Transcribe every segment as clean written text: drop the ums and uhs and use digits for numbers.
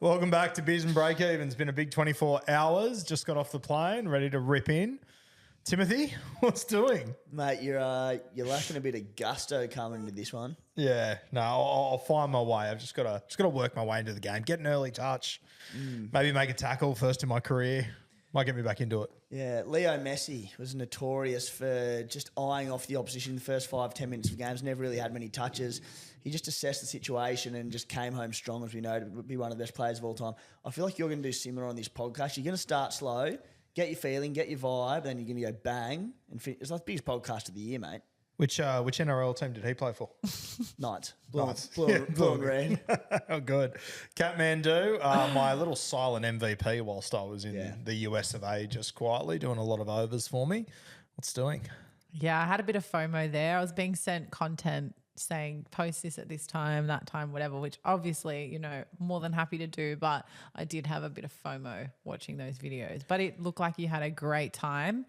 Welcome back to Beers Breakevens. It's been a big 24 hours. Just got off the plane, ready to rip in. Timothy, what's doing? Mate, you're lacking a bit of gusto coming into this one. Yeah, no, I'll find my way. I've just got to work my way into the game. Get an early touch. Maybe make a tackle first in my career. Might get me back into it. Yeah, Leo Messi was notorious for just eyeing off the opposition in the first 5-10 minutes of games. Never really had many touches. He just assessed the situation and just came home strong, as we know, to be one of the best players of all time. I feel like you're going to do similar on this podcast. You're going to start slow, get your feeling, get your vibe, then you're going to go bang. And it's like the biggest podcast of the year, mate. Which NRL team did he play for? Knights. Knights. Blue and red. Oh, good. Catmandu, my little silent MVP whilst I was in the US of A, just quietly doing a lot of overs for me. What's doing? Yeah, I had a bit of FOMO there. I was being sent content saying post this at this time, that time, whatever, which obviously, you know, more than happy to do, but I did have a bit of FOMO watching those videos. But it looked like you had a great time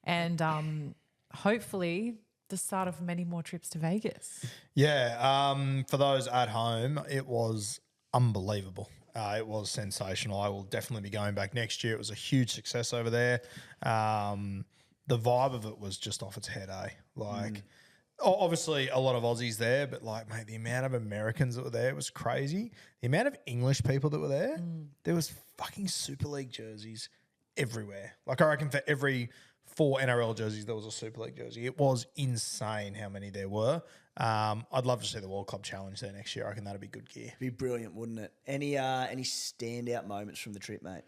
and hopefully the start of many more trips to Vegas. Yeah, for those at home, it was unbelievable. It was sensational. I will definitely be going back next year. It was a huge success over there. The vibe of it was just off its head, eh? Like, obviously a lot of Aussies there, but like, mate, the amount of Americans that were there was crazy. The amount of English people that were there, there was fucking Super League jerseys everywhere. Like, I reckon for every 4 NRL jerseys, there was a Super League jersey. It was insane how many there were. I'd love to see the World Club Challenge there next year. I reckon that'd be good gear. Be brilliant, wouldn't it? Any standout moments from the trip, mate?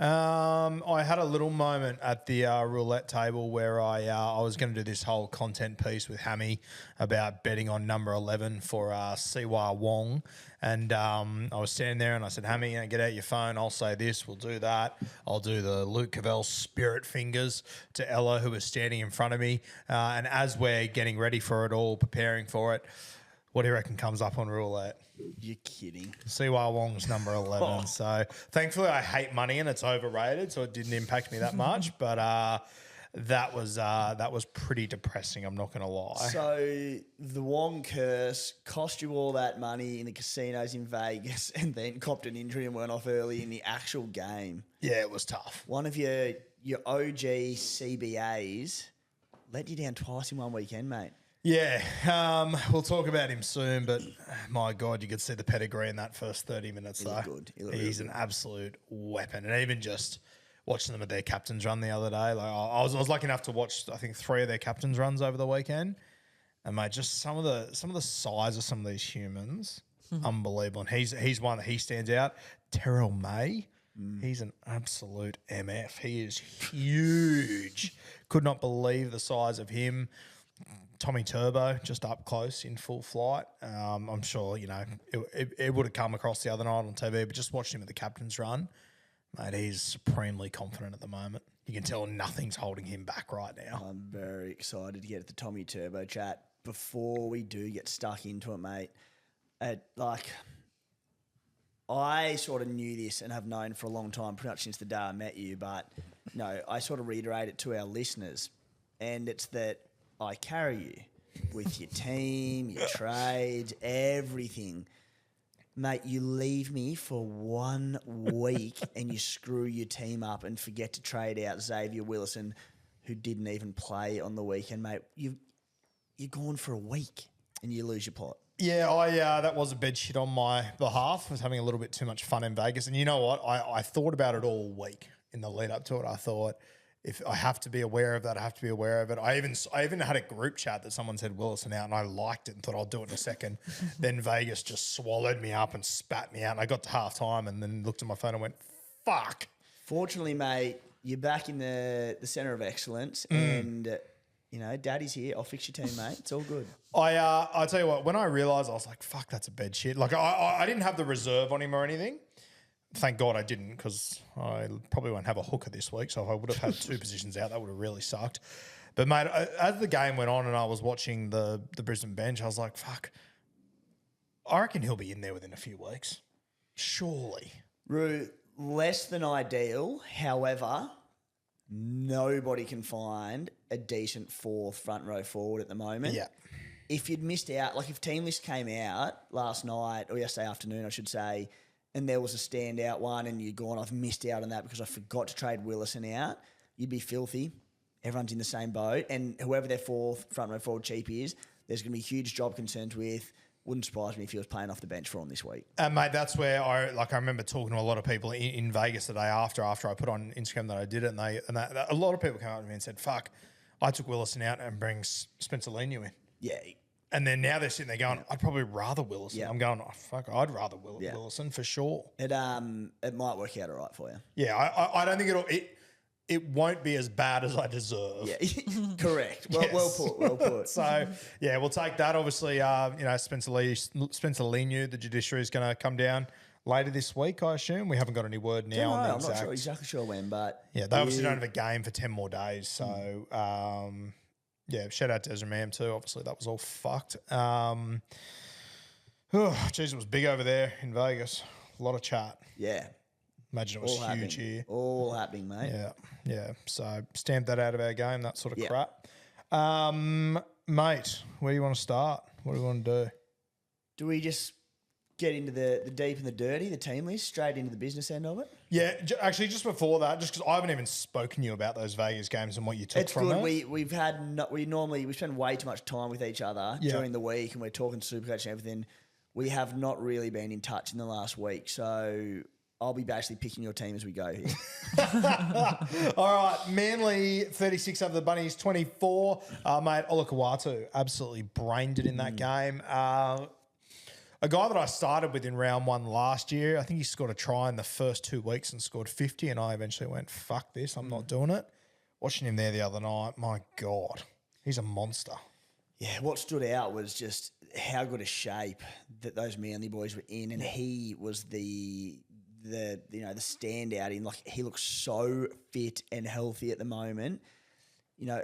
I had a little moment at the roulette table where I was going to do this whole content piece with Hammy about betting on number 11 for Siwa Wong. And I was standing there and I said, Hammy, get out your phone. I'll say this. We'll do that. I'll do the Luke Cavell spirit fingers to Ella, who was standing in front of me. And as we're getting ready for it all, preparing for it, what do you reckon comes up on roulette? You're kidding. Siwa Wong's number 11. So thankfully I hate money and it's overrated, so it didn't impact me that much. But that was pretty depressing, I'm not going to lie. So the Wong curse cost you all that money in the casinos in Vegas and then copped an injury and went off early in the actual game. Yeah, it was tough. One of your OG CBAs let you down twice in one weekend, mate. Yeah, we'll talk about him soon, but my God, you could see the pedigree in that first 30 minutes He though. looked good. He looked He's really an absolute weapon. And even just watching them at their captain's run the other day, like I was lucky enough to watch, I think, 3 of their captain's runs over the weekend. And mate, just some of the size of some of these humans, unbelievable. And he's one that he stands out. Terrell May. He's an absolute MF. He is huge. Could not believe the size of him. Tommy Turbo just up close in full flight. I'm sure, you know, it would have come across the other night on TV, but just watching him at the captain's run, mate, he's supremely confident at the moment. You can tell nothing's holding him back right now. I'm very excited to get at the Tommy Turbo chat. Before we do get stuck into it, mate, I sort of knew this and have known for a long time, pretty much since the day I met you, but no, I sort of reiterate it to our listeners, and it's that I carry you with your team, your trades, everything. Mate, you leave me for 1 week and you screw your team up and forget to trade out Xavier Willison, who didn't even play on the weekend, mate. You're gone for a week and you lose your pot. Yeah, that was a bed shit on my behalf. I was having a little bit too much fun in Vegas. And you know what? I thought about it all week in the lead up to it. I thought, if I have to be aware of that, I have to be aware of it. I even had a group chat that someone said Willison out and I liked it and thought I'll do it in a second. Then Vegas just swallowed me up and spat me out. And I got to half time and then looked at my phone and went, fuck. Fortunately, mate, you're back in the centre of excellence and, you know, Daddy's here. I'll fix your team, mate. It's all good. I tell you what, when I realised, I was like, fuck, that's a bed shit. Like I didn't have the reserve on him or anything. Thank God I didn't, because I probably won't have a hooker this week. So if I would have had 2 positions out, that would have really sucked. But, mate, as the game went on and I was watching the Brisbane bench, I was like, fuck, I reckon he'll be in there within a few weeks. Surely. Roo, less than ideal. However, nobody can find a decent 4th front row forward at the moment. Yeah. If you'd missed out, like if team list came out last night or yesterday afternoon, I should say, and there was a standout one and you're gone, I've missed out on that because I forgot to trade Willison out, you'd be filthy. Everyone's in the same boat. And whoever their front row forward cheap is, there's going to be huge job concerns with. Wouldn't surprise me if he was playing off the bench for him this week. And mate, that's where I remember talking to a lot of people in Vegas the day after I put on Instagram that I did it, and a lot of people came up to me and said, "Fuck, I took Willison out and bring Spencer Leniu in." Yeah. And then now they're sitting there going, "I'd probably rather Willison." Yeah. I'm going, "Oh fuck, I'd rather Willison for sure." It might work out all right for you. Yeah, I don't think it won't be as bad as I deserve. Yeah, correct. Well, Yes. well put. So yeah, we'll take that. Obviously, Spencer Leniu, the judiciary is going to come down later this week. I assume we haven't got any word now on the I'm exact. not exactly sure when, but Yeah, they obviously don't have a game for 10 more days. So yeah, shout out to Ezra Mam too. Obviously, that was all fucked. Jeez, it was big over there in Vegas. A lot of chat. yeah, Imagine it was all huge happening. here. All happening, mate. Yeah. So stamp that out of our game, that sort of Yeah. crap. Mate, where do you want to start? What do you want to do? Do we just get into the deep and the dirty, the team list, straight into the business end of it? Yeah, actually, just before that, just because I haven't even spoken to you about those Vegas games and what you took It's from good. it. We spend way too much time with each other during the week, and we're talking SuperCoach and everything. We have not really been in touch in the last week, so I'll be basically picking your team as we go here. All right, Manly 36 over the Bunnies 24. Mate, Olakau'atu absolutely brained it in that game. A guy that I started with in round one last year, I think he scored a try in the first 2 weeks and scored 50, and I eventually went, fuck this, I'm not doing it. Watching him there the other night, my God, he's a monster. Yeah, what stood out was just how good a shape that those Manly boys were in, and he was the standout in, like, he looks so fit and healthy at the moment. You know,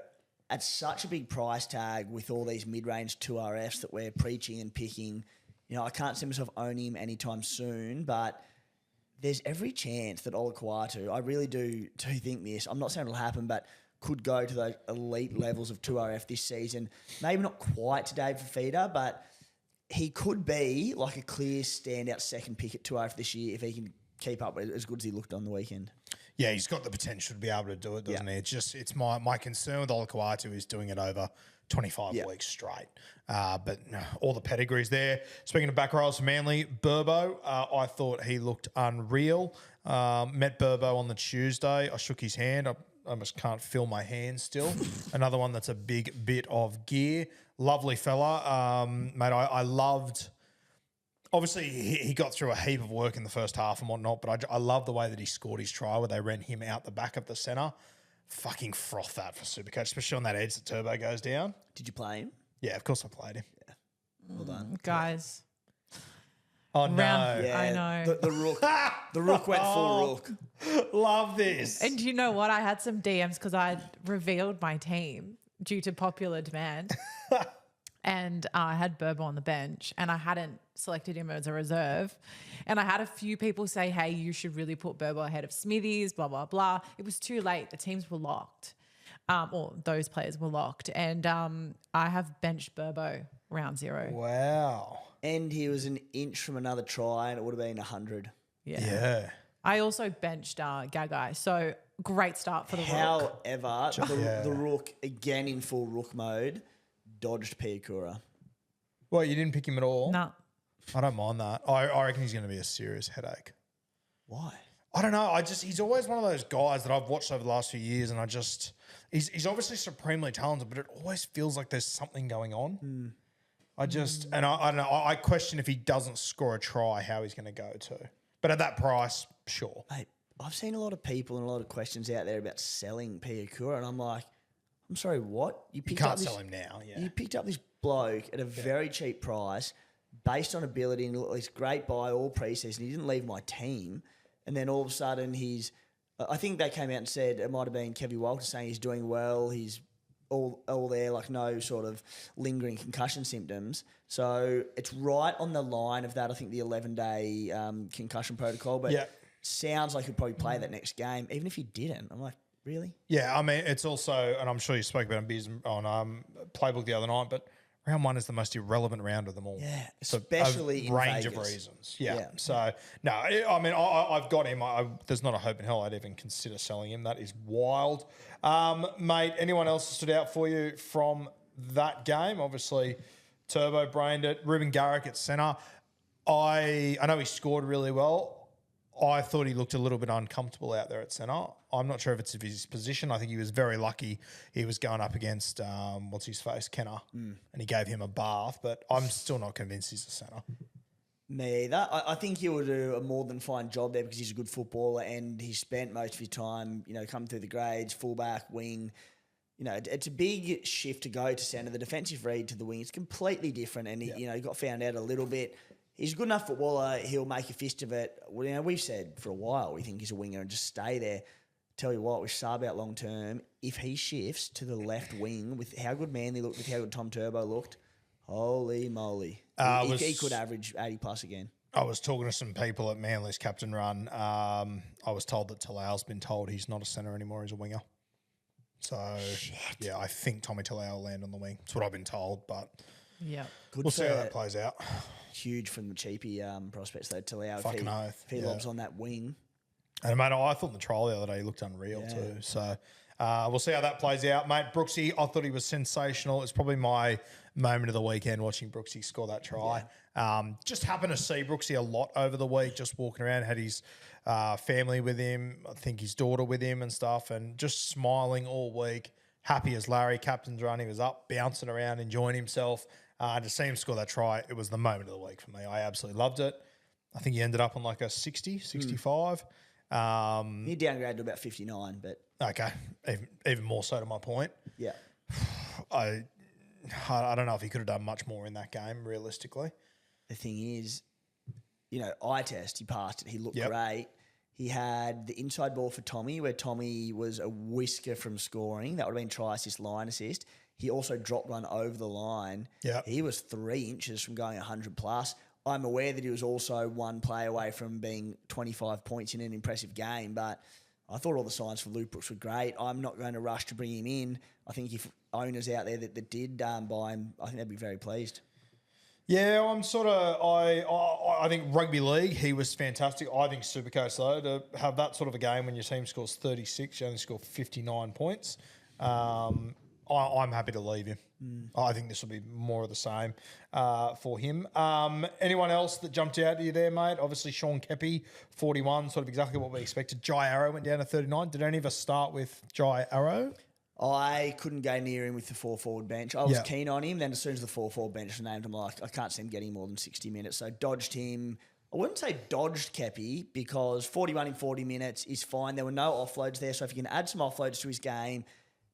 at such a big price tag with all these mid-range 2RFs that we're preaching and picking, you know, I can't see myself owning him anytime soon, but there's every chance that Olakau'atu, I really do think this, I'm not saying it'll happen, but could go to those elite levels of 2RF this season. Maybe not quite to Dave Fafita, but he could be like a clear standout second pick at 2RF this year if he can keep up as good as he looked on the weekend. Yeah, he's got the potential to be able to do it, doesn't he? It's my concern with Olakau'atu is doing it over 25 weeks straight. But no, all the pedigrees there. Speaking of back rows for Manly, Burbo, I thought he looked unreal. Met Burbo on the Tuesday. I shook his hand. I almost can't feel my hand still. Another one that's a big bit of gear. Lovely fella. Mate, I loved... Obviously, he got through a heap of work in the first half and whatnot, but I love the way that he scored his try where they ran him out the back of the centre. Fucking froth that for SuperCoach, especially on that edge that Turbo goes down. Did you play him? Yeah, of course I played him. Yeah. Well done. Guys. Oh, no. I know. The rook. The rook went full rook. Love this. And you know what? I had some DMs because I revealed my team due to popular demand. And I had Burbo on the bench and I hadn't selected him as a reserve. And I had a few people say, hey, you should really put Burbo ahead of Smithies, blah, blah, blah. It was too late. The teams were locked. Or those players were locked. And I have benched Burbo round 0. Wow. And he was an inch from another try and it would have been 100. Yeah. I also benched Gagai. So great start for the Rook. However, the rook, again in full rook mode, dodged Piakura. Well, you didn't pick him at all? No. I don't mind that. I reckon he's going to be a serious headache. Why? I don't know. He's always one of those guys that I've watched over the last few years, and he's obviously supremely talented, but it always feels like there's something going on. I don't know. I question if he doesn't score a try, how he's going to go to. But at that price, sure. Mate, I've seen a lot of people and a lot of questions out there about selling Piakura, and I'm like, I'm sorry, what? You can't sell him now, yeah. You picked up this bloke at a very cheap price based on ability and he's great buy all preseason. He didn't leave my team. And then all of a sudden I think they came out and said, it might have been Kevin Walker saying he's doing well. He's all there, like no sort of lingering concussion symptoms. So it's right on the line of that, I think the 11-day concussion protocol. But sounds like he'll probably play that next game, even if he didn't. I'm like, really? Yeah, I mean, it's also, and I'm sure you spoke about on Beers on Playbook the other night, but round one is the most irrelevant round of them all. Yeah, For especially a in range Vegas. of reasons. Yeah. Yeah. So, no, I mean, I've got him. There's not a hope in hell I'd even consider selling him. That is wild. Mate, anyone else stood out for you from that game? Obviously, Turbo brained it. Ruben Garrick at centre. I know he scored really well. I thought he looked a little bit uncomfortable out there at centre. I'm not sure if it's his position. I think he was very lucky. He was going up against, what's his face, Kenner, and he gave him a bath, but I'm still not convinced he's a centre. Me either. I think he will do a more than fine job there because he's a good footballer and he spent most of his time, coming through the grades, fullback, wing. It's a big shift to go to centre. The defensive read to the wing is completely different, and he got found out a little bit. He's a good enough footballer. He'll make a fist of it. Well, we've said for a while we think he's a winger and just stay there. Tell you what, with Saab out long term, if he shifts to the left wing with how good Manly looked, with how good Tom Turbo looked, holy moly, he could average 80 plus again. I was talking to some people at Manly's captain run. I was told that Talau's been told he's not a centre anymore; he's a winger. So yeah, I think Tommy Talau will land on the wing. That's what I've been told, but Yeah. we'll see how that plays out. Huge from the cheapy prospects though. Talau, Fucking oath. if he lobs on that wing. And mate, I thought in the trial the other day he looked unreal too. So we'll see how that plays out, mate. Brooksy, I thought he was sensational. It's probably my moment of the weekend watching Brooksy score that try. Just happened to see Brooksy a lot over the week, just walking around. Had his family with him, I think his daughter with him and stuff, and just smiling all week. Happy as Larry, captain's run. He was up, bouncing around, enjoying himself. To see him score that try, it was the moment of the week for me. I absolutely loved it. I think he ended up on like a 60, 65. He downgraded to about 59, but Okay, even more so to my point. yeah. I don't know if he could have done much more in that game, realistically. The thing is, eye test, he passed it. He looked great. He had the inside ball for Tommy, where Tommy was a whisker from scoring. That would have been try assist, line assist. He also dropped one over the line. Yeah. He was 3 inches from going 100 plus. I'm aware that he was also one play away from being 25 points in an impressive game, but I thought all the signs for Luke Brooks were great. I'm not going to rush to bring him in. I think if owners out there that did buy him, I think they'd be very pleased. Yeah, I'm sort of. I think rugby league, he was fantastic. I think SuperCoach though, to have that sort of a game when your team scores 36, you only score 59 points. I'm happy to leave him. I think this will be more of the same for him. Anyone else that jumped out to you there, mate? Obviously, Sean Kepi, 41, sort of exactly what we expected. Jai Arrow went down to 39. Did any of us start with Jai Arrow? I couldn't go near him with the 4-forward bench. I was keen on him. Then as soon as the 4-4 bench was named, I'm like, I can't see him getting more than 60 minutes. So dodged him. I wouldn't say dodged Kepi because 41 in 40 minutes is fine. There were no offloads there. So if you can add some offloads to his game,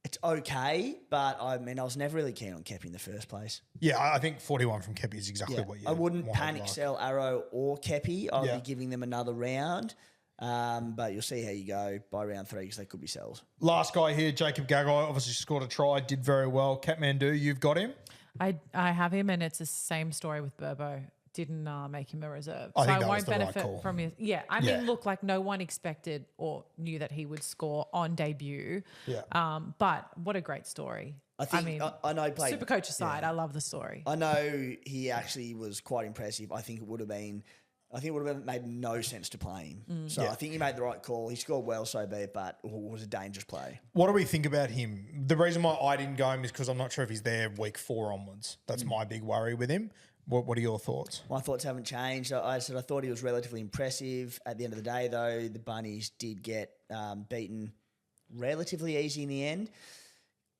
it's okay, but I was never really keen on Kepi in the first place. Yeah, I think 41 from Kepi is exactly what you I wouldn't wanted, panic like. sell Arrow or Kepi. I'll be giving them another round, but you'll see how you go by round 3 because they could be sells. Last guy here, Jacob Gagai, obviously scored a try, did very well. Kathmandu, you've got him? I have him, and it's the same story with Burbo. Didn't make him a reserve. I so think I that was won't the right benefit call. from his. Yeah, I mean, look, like no one expected or knew that he would score on debut. Yeah. But what a great story. I know he played SuperCoach aside, I love the story. I know he actually was quite impressive. I think it would have made no sense to play him. So I think he made the right call. He scored well, so be it, but it was a dangerous play. What do we think about him? The reason why I didn't go him is because I'm not sure if he's there week 4 onwards. That's my big worry with him. What are your thoughts? My thoughts haven't changed. I thought he was relatively impressive. At the end of the day, though, the Bunnies did get beaten relatively easy in the end.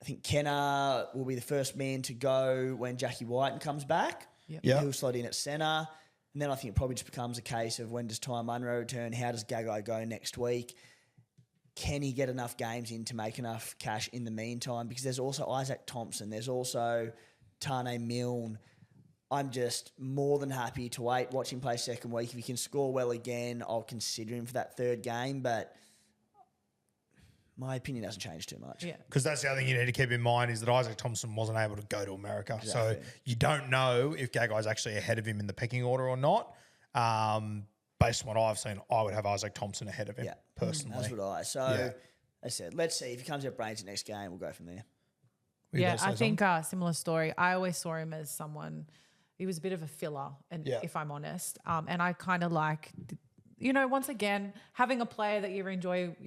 I think Kenner will be the first man to go when Jackie Whiten comes back. Yep. Yeah. He'll slot in at centre. And then I think it probably just becomes a case of when does Ty Munro return? How does Gagai go next week? Can he get enough games in to make enough cash in the meantime? Because there's also Isaac Thompson. There's also Tane Milne. I'm just more than happy to watch him play second week. If he can score well again, I'll consider him for that third game. But my opinion hasn't changed too much. Yeah. Because that's the other thing you need to keep in mind is that Isaac Thompson wasn't able to go to America. Exactly. So you don't know if Gagai's actually ahead of him in the pecking order or not. Based on what I've seen, I would have Isaac Thompson ahead of him, personally. That's what I. So, as I said, let's see. If he comes out brains the next game, we'll go from there. Yeah, I think similar story. I always saw him as someone, he was a bit of a filler, and if I'm honest. And I kind of like, once again, having a player that you're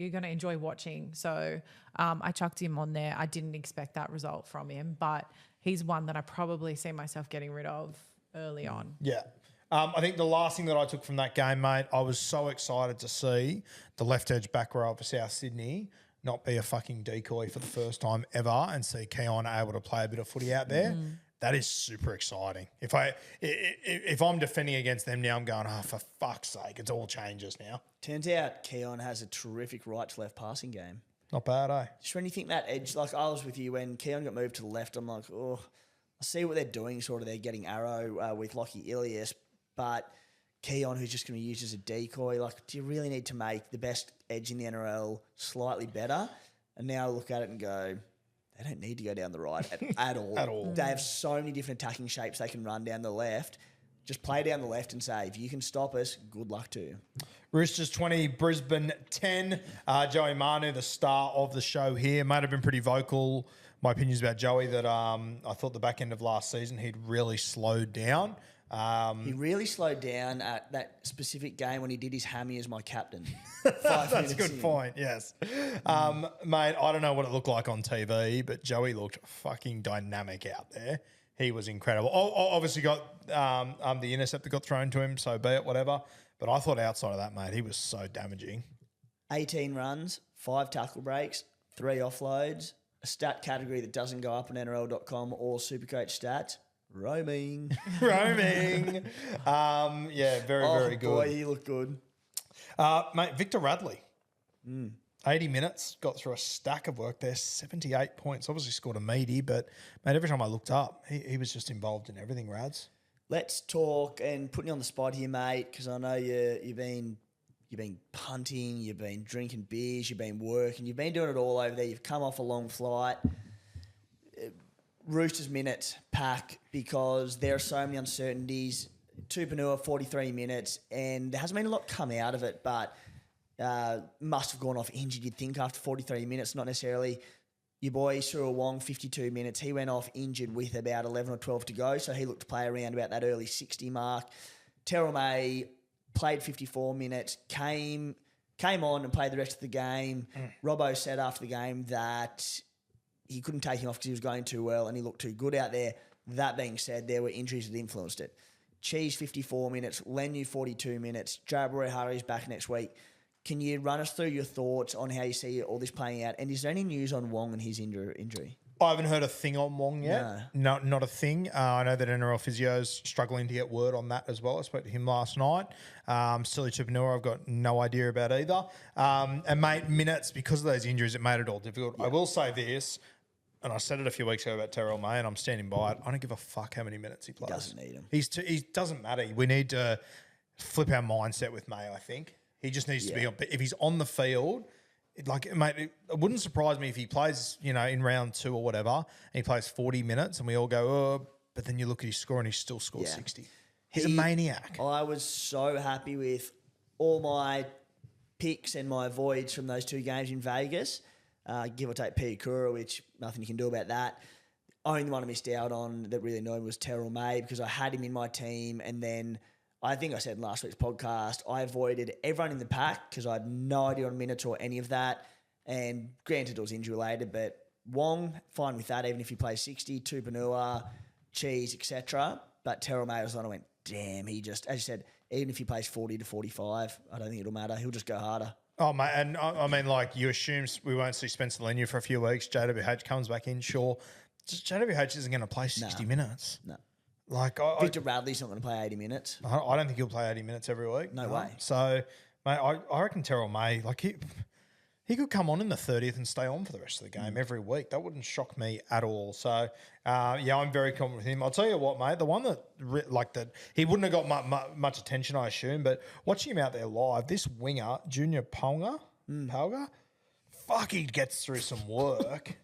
going to enjoy watching. So I chucked him on there. I didn't expect that result from him, but he's one that I probably see myself getting rid of early on. Yeah. I think the last thing that I took from that game, mate, I was so excited to see the left edge back row for South Sydney not be a fucking decoy for the first time ever and see Keon able to play a bit of footy out there. That is super exciting. If I'm defending against them now, I'm going, for fuck's sake, it's all changes now. Turns out Keon has a terrific right to left passing game. Not bad, eh? Just when you think that edge, like I was with you when Keon got moved to the left, I'm like, I see what they're doing, sort of they're getting Arrow with Lockie Ilias, but Keon, who's just going to be used as a decoy, like, do you really need to make the best edge in the NRL slightly better? And now I look at it and go, they don't need to go down the right at all. At all. They have so many different attacking shapes they can run down the left. Just play down the left and say, if you can stop us, good luck to you. Roosters 20, Brisbane 10. Joey Manu, the star of the show here, might have been pretty vocal. My opinions about Joey that I thought the back end of last season he'd really slowed down. He really slowed down at that specific game when he did his hammy as my captain. That's a good point, yes. Mate, I don't know what it looked like on TV, but Joey looked fucking dynamic out there. He was incredible. Obviously got the intercept that got thrown to him, so be it, whatever. But I thought outside of that, mate, he was so damaging. 18 runs, 5 tackle breaks, 3 offloads, a stat category that doesn't go up on NRL.com or SuperCoach stats. Roaming. Very, very good. Boy, he looked good. Mate, Victor Radley. 80 minutes, got through a stack of work there, 78 points. Obviously scored a meaty, but, mate, every time I looked up, he was just involved in everything, Rads. Let's talk, and putting you on the spot here, mate, because I know you've been punting, you've been drinking beers, you've been working, you've been doing it all over there. You've come off a long flight. Roosters minutes pack because there are so many uncertainties. Tupanua, 43 minutes, and there hasn't been a lot come out of it, but must have gone off injured, you'd think, after 43 minutes, not necessarily. Your boy, Cyril Wong, 52 minutes. He went off injured with about 11 or 12 to go, so he looked to play around about that early 60 mark. Terrell May played 54 minutes, came on and played the rest of the game. Robbo said after the game that he couldn't take him off because he was going too well and he looked too good out there. That being said, there were injuries that influenced it. Cheese, 54 minutes. Lenu, 42 minutes. Jabari Harry's back next week. Can you run us through your thoughts on how you see all this playing out? And is there any news on Wong and his injury? I haven't heard a thing on Wong yet. No, not a thing. I know that NRL Physio's struggling to get word on that as well. I spoke to him last night. Silly Tupanua, I've got no idea about either. And, mate, minutes, because of those injuries, it made it all difficult. Yeah. I will say this, and I said it a few weeks ago about Terrell May, and I'm standing by it. I don't give a fuck how many minutes he plays. Doesn't need him. He doesn't matter. We need to flip our mindset with May, I think. He just needs to be on. If he's on the field, mate, it wouldn't surprise me if he plays, in round 2 or whatever, and he plays 40 minutes, and we all go, oh, but then you look at his score and he still scores 60. He's a maniac. I was so happy with all my picks and my voids from those 2 games in Vegas. Give or take Piakura, which nothing you can do about that. Only one I missed out on that really annoyed me was Terrell May because I had him in my team, and then I think I said in last week's podcast, I avoided everyone in the pack because I had no idea on minutes or any of that. And granted, it was injury related, but Wong, fine with that, even if he plays 60, Tupanua, Cheese, etc. But Terrell May was the one I went, damn, he just, as you said, even if he plays 40 to 45, I don't think it'll matter. He'll just go harder. Oh, mate, and I mean, you assume we won't see Spencer Leniu for a few weeks. JWH comes back in, sure. Just JWH isn't going to play 60 minutes. No. Victor Radley's not going to play 80 minutes. I don't think he'll play 80 minutes every week. No way. So, mate, I reckon Terrell May, he could come on in the 30th and stay on for the rest of the game every week. That wouldn't shock me at all. So, I'm very confident with him. I'll tell you what, mate, the one that he wouldn't have got much attention, I assume, but watching him out there live, this winger, Junior Palga, fuck, he gets through some work.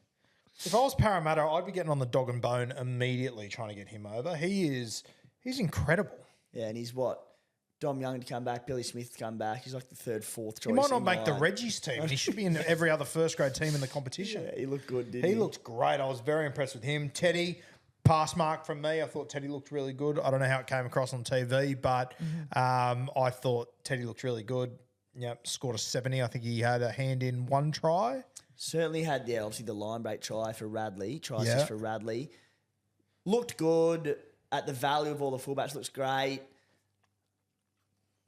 If I was Parramatta, I'd be getting on the dog and bone immediately trying to get him over. He's incredible. Yeah, and he's Dom Young to come back, Billy Smith to come back. He's like the third, fourth choice. He might not in make the line. Reggie's team. And he should be in every other first grade team in the competition. Yeah, he looked good, didn't he? He looked great. I was very impressed with him. Teddy, pass mark from me. I thought Teddy looked really good. I don't know how it came across on TV, but I thought Teddy looked really good. Yep, scored a 70. I think he had a hand in one try. Certainly had, obviously the line break try for Radley, try Yeah. assist for Radley. Looked good at the value of all the fullbacks. Looks great.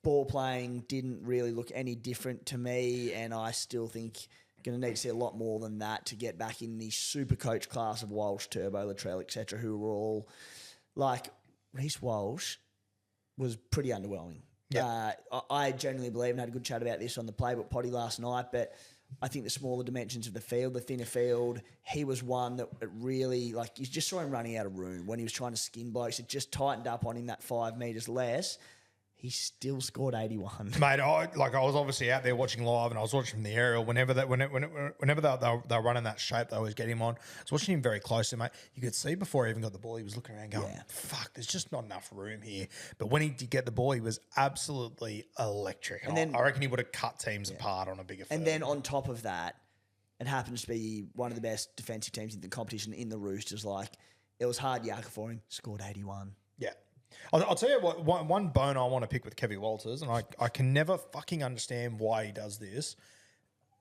Ball playing didn't really look any different to me, and I still think going to need to see a lot more than that to get back in the super coach class of Walsh, Turbo, Latrell, etc., who were all like Reece Walsh was pretty underwhelming. Yeah. I genuinely believe, and had a good chat about this on the Playbook potty last night, but I think the smaller dimensions of the field, the thinner field, he was one that it really, like, you just saw him running out of room when he was trying to skin blokes. It just tightened up on him that 5 metres less. He still scored 81. Mate, I was obviously out there watching live, and I was watching from the aerial. Whenever they were running that shape, they always get him on. I was watching him very closely, mate. You could see before he even got the ball, he was looking around going, "Fuck, there's just not enough room here." But when he did get the ball, he was absolutely electric. And then I reckon he would have cut teams apart on a bigger field. And then on top of that, it happens to be one of the best defensive teams in the competition in the Roosters. Like, it was hard yakka for him. Scored 81. Yeah. I'll tell you what, one bone I want to pick with Kevin Walters, and I can never fucking understand why he does this.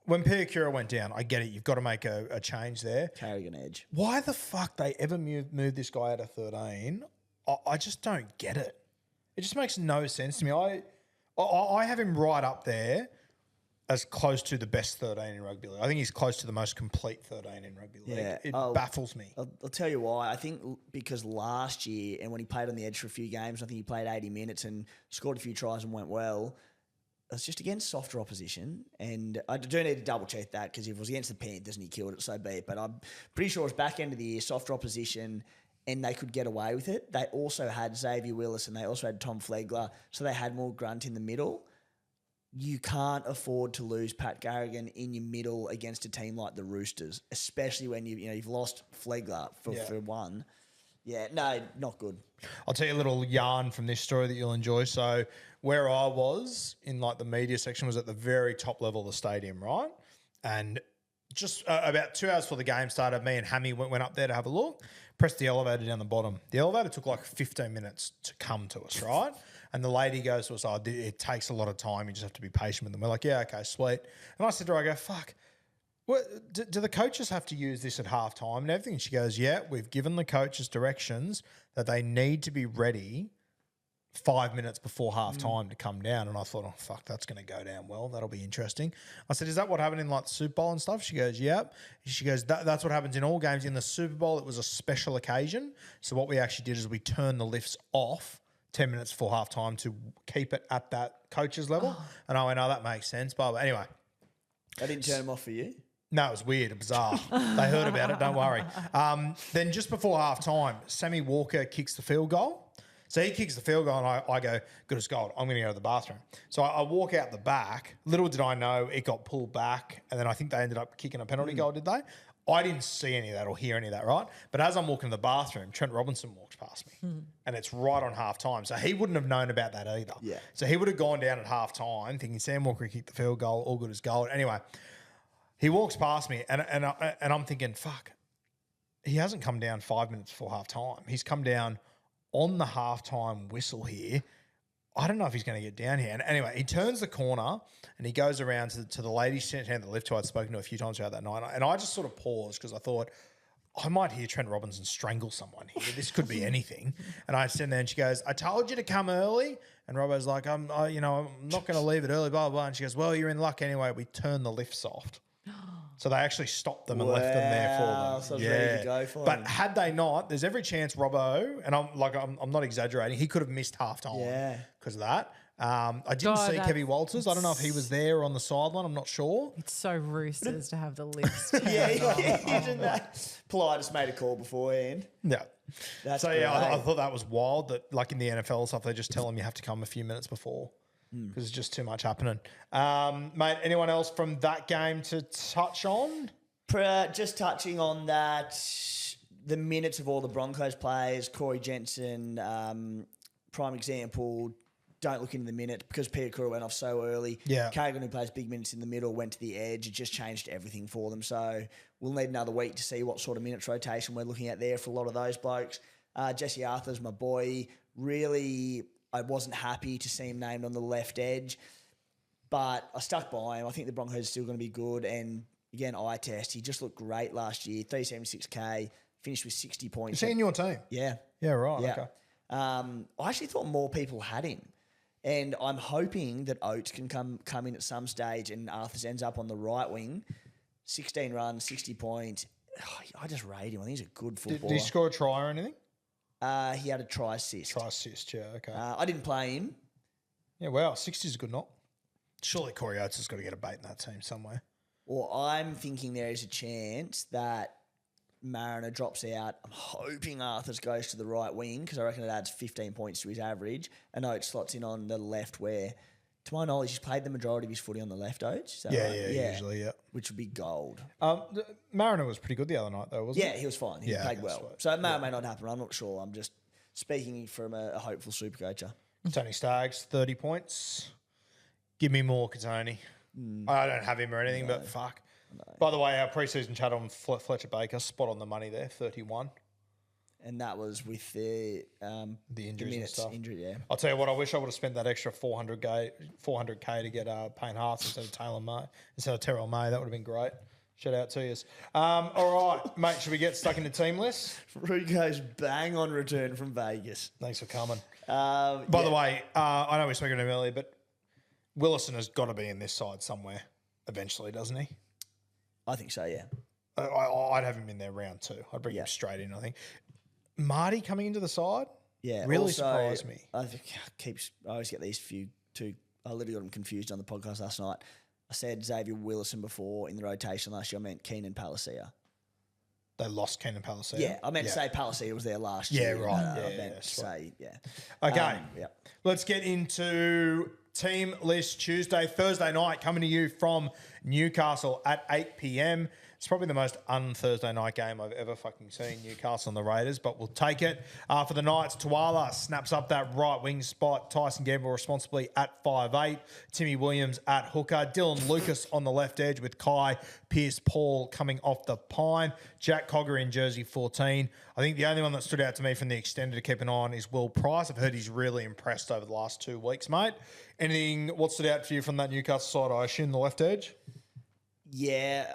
When Piakura went down, I get it. You've got to make a change there. Carrying an edge. Why the fuck they ever move this guy out of 13? I just don't get it. It just makes no sense to me. I have him right up there as close to the best 13 in rugby league. I think he's close to the most complete 13 in rugby league. Yeah, It baffles me. I'll tell you why. I think because last year, and when he played on the edge for a few games, I think he played 80 minutes and scored a few tries and went well. It's just against softer opposition. And I do need to double check that, because if it was against the Panthers and he killed it, so be it. But I'm pretty sure it was back end of the year, softer opposition, and they could get away with it. They also had Xavier Willis and they also had Tom Flegler, so they had more grunt in the middle. You can't afford to lose Pat Garrigan in your middle against a team like the Roosters, especially when you've lost Flegler for one. Yeah, no, not good. I'll tell you a little yarn from this story that you'll enjoy. So where I was in like the media section was at the very top level of the stadium, right? And just about 2 hours before the game started, me and Hammy went up there to have a look, pressed the elevator down the bottom. The elevator took like 15 minutes to come to us, right? And the lady goes to us, "Oh, it takes a lot of time. You just have to be patient with them." We're like, "Yeah, okay, sweet." And I said to her, I go, "Fuck, what, do the coaches have to use this at halftime and everything?" And she goes, "Yeah, we've given the coaches directions that they need to be ready 5 minutes before halftime to come down." And I thought, "Oh, fuck, that's going to go down well. That'll be interesting." I said, "Is that what happened in like the Super Bowl and stuff?" She goes, "Yep." She goes, that's what happens in all games. In the Super Bowl, it was a special occasion. So what we actually did is we turned the lifts off 10 minutes before halftime to keep it at that coach's level." And I went, "Oh, that makes sense." But anyway. I didn't turn them off for you. No, it was weird, bizarre. They heard about it, don't worry. Then just before halftime, Sammy Walker kicks the field goal. So he kicks the field goal and I go, "Good as gold, I'm going to go to the bathroom." So I walk out the back. Little did I know it got pulled back, and then I think they ended up kicking a penalty goal, did they? I didn't see any of that or hear any of that, right? But as I'm walking to the bathroom, Trent Robinson walks past me and it's right on halftime. So he wouldn't have known about that either. Yeah. So he would have gone down at halftime thinking Sam Walker kicked the field goal, all good as gold. Anyway, he walks past me and I'm thinking, fuck, he hasn't come down 5 minutes before halftime. He's come down on the halftime whistle here. I don't know if he's going to get down here. And anyway, he turns the corner and he goes around to the lady standing at the lift who I'd spoken to a few times throughout that night. And I just sort of paused because I thought, I might hear Trent Robinson strangle someone here. This could be anything. And I stand there and she goes, "I told you to come early." And Robbo's like, I'm not going to leave it early, blah, blah, blah. And she goes, "Well, you're in luck anyway. We turned the lifts off." So they actually stopped them and left them there for them. So I was ready to go for But him. had they not, there's every chance Robbo, and I'm not exaggerating, he could have missed halftime because of that. I didn't see Kevin Walters. I don't know if he was there or on the sideline. I'm not sure. It's so Roosters to have the list. Isn't that? Polite just made a call beforehand. Yeah. That's so, yeah, I great. thought that was wild that, like in the NFL stuff, they just tell them you have to come a few minutes before because it's just too much happening. Mate, anyone else from that game to touch on? Just touching on that, the minutes of all the Broncos players, Corey Jensen, prime example, don't look into the minute because Piakura went off so early. Yeah. Carrigan, who plays big minutes in the middle, went to the edge. It just changed everything for them. So we'll need another week to see what sort of minutes rotation we're looking at there for a lot of those blokes. Jesse Arthur's my boy. Really, I wasn't happy to see him named on the left edge, but I stuck by him. I think the Broncos are still going to be good. And again, eye test. He just looked great last year. 376K, finished with 60 points. Is he in your team? Yeah. Yeah, right. Yeah. Okay. I actually thought more people had him. And I'm hoping that Oates can come in at some stage and Arthurs ends up on the right wing. 16 runs, 60 points. Oh, I just rate him. I think he's a good footballer. Did he score a try or anything? He had a try assist. Try assist, yeah, okay. I didn't play him. Yeah, wow, 60 is a good knock. Surely Corey Oates has got to get a bait in that team somewhere. Well, I'm thinking there is a chance that Mariner drops out. I'm hoping Arthurs goes to the right wing because I reckon it adds 15 points to his average. And Oates slots in on the left where, to my knowledge, he's played the majority of his footy on the left, Oates. Is that right? Usually, yeah. Which would be gold. Mariner was pretty good the other night, though, wasn't he? Yeah, he was fine. He played well. Right. So it may or may not happen. I'm not sure. I'm just speaking from a hopeful super coacher. Tony Staggs, 30 points. Give me more, Katoni. I don't have him or anything, but fuck. By the way, our preseason chat on Fletcher Baker, spot on the money there, 31. And that was with the injuries and stuff. Injury, yeah. I'll tell you what, I wish I would have spent that extra 400k to get Payne Haas instead of Terrell May. That would have been great. Shout out to you. All right, mate, should we get stuck into team lists? Rugo's bang on return from Vegas. Thanks for coming. By the way, I know we were speaking to him earlier, but Willison has got to be in this side somewhere eventually, doesn't he? I think so, yeah. I'd have him in there round 2. I'd bring him straight in, I think. Marty coming into the side? Yeah. Really also, surprised me. I always get these two. I literally got them confused on the podcast last night. I said Xavier Willison before in the rotation last year. I meant Keenan Palacia. They lost Keenan Palacia? Yeah, I meant to say Palacia was there last year. Yeah, right. I meant to say, yeah. Okay, let's get into Team List Tuesday. Thursday night coming to you from Newcastle at 8 p.m. It's probably the most un-Thursday night game I've ever fucking seen, Newcastle and the Raiders, but we'll take it. For the Knights, Tuala snaps up that right wing spot. Tyson Gamble responsibly at 5'8". Timmy Williams at hooker. Dylan Lucas on the left edge with Kai Pearce-Paul coming off the pine. Jack Cogger in jersey 14. I think the only one that stood out to me from the extended to keep an eye on is Will Price. I've heard he's really impressed over the last 2 weeks, mate. What stood out for you from that Newcastle side, I assume, the left edge? Yeah,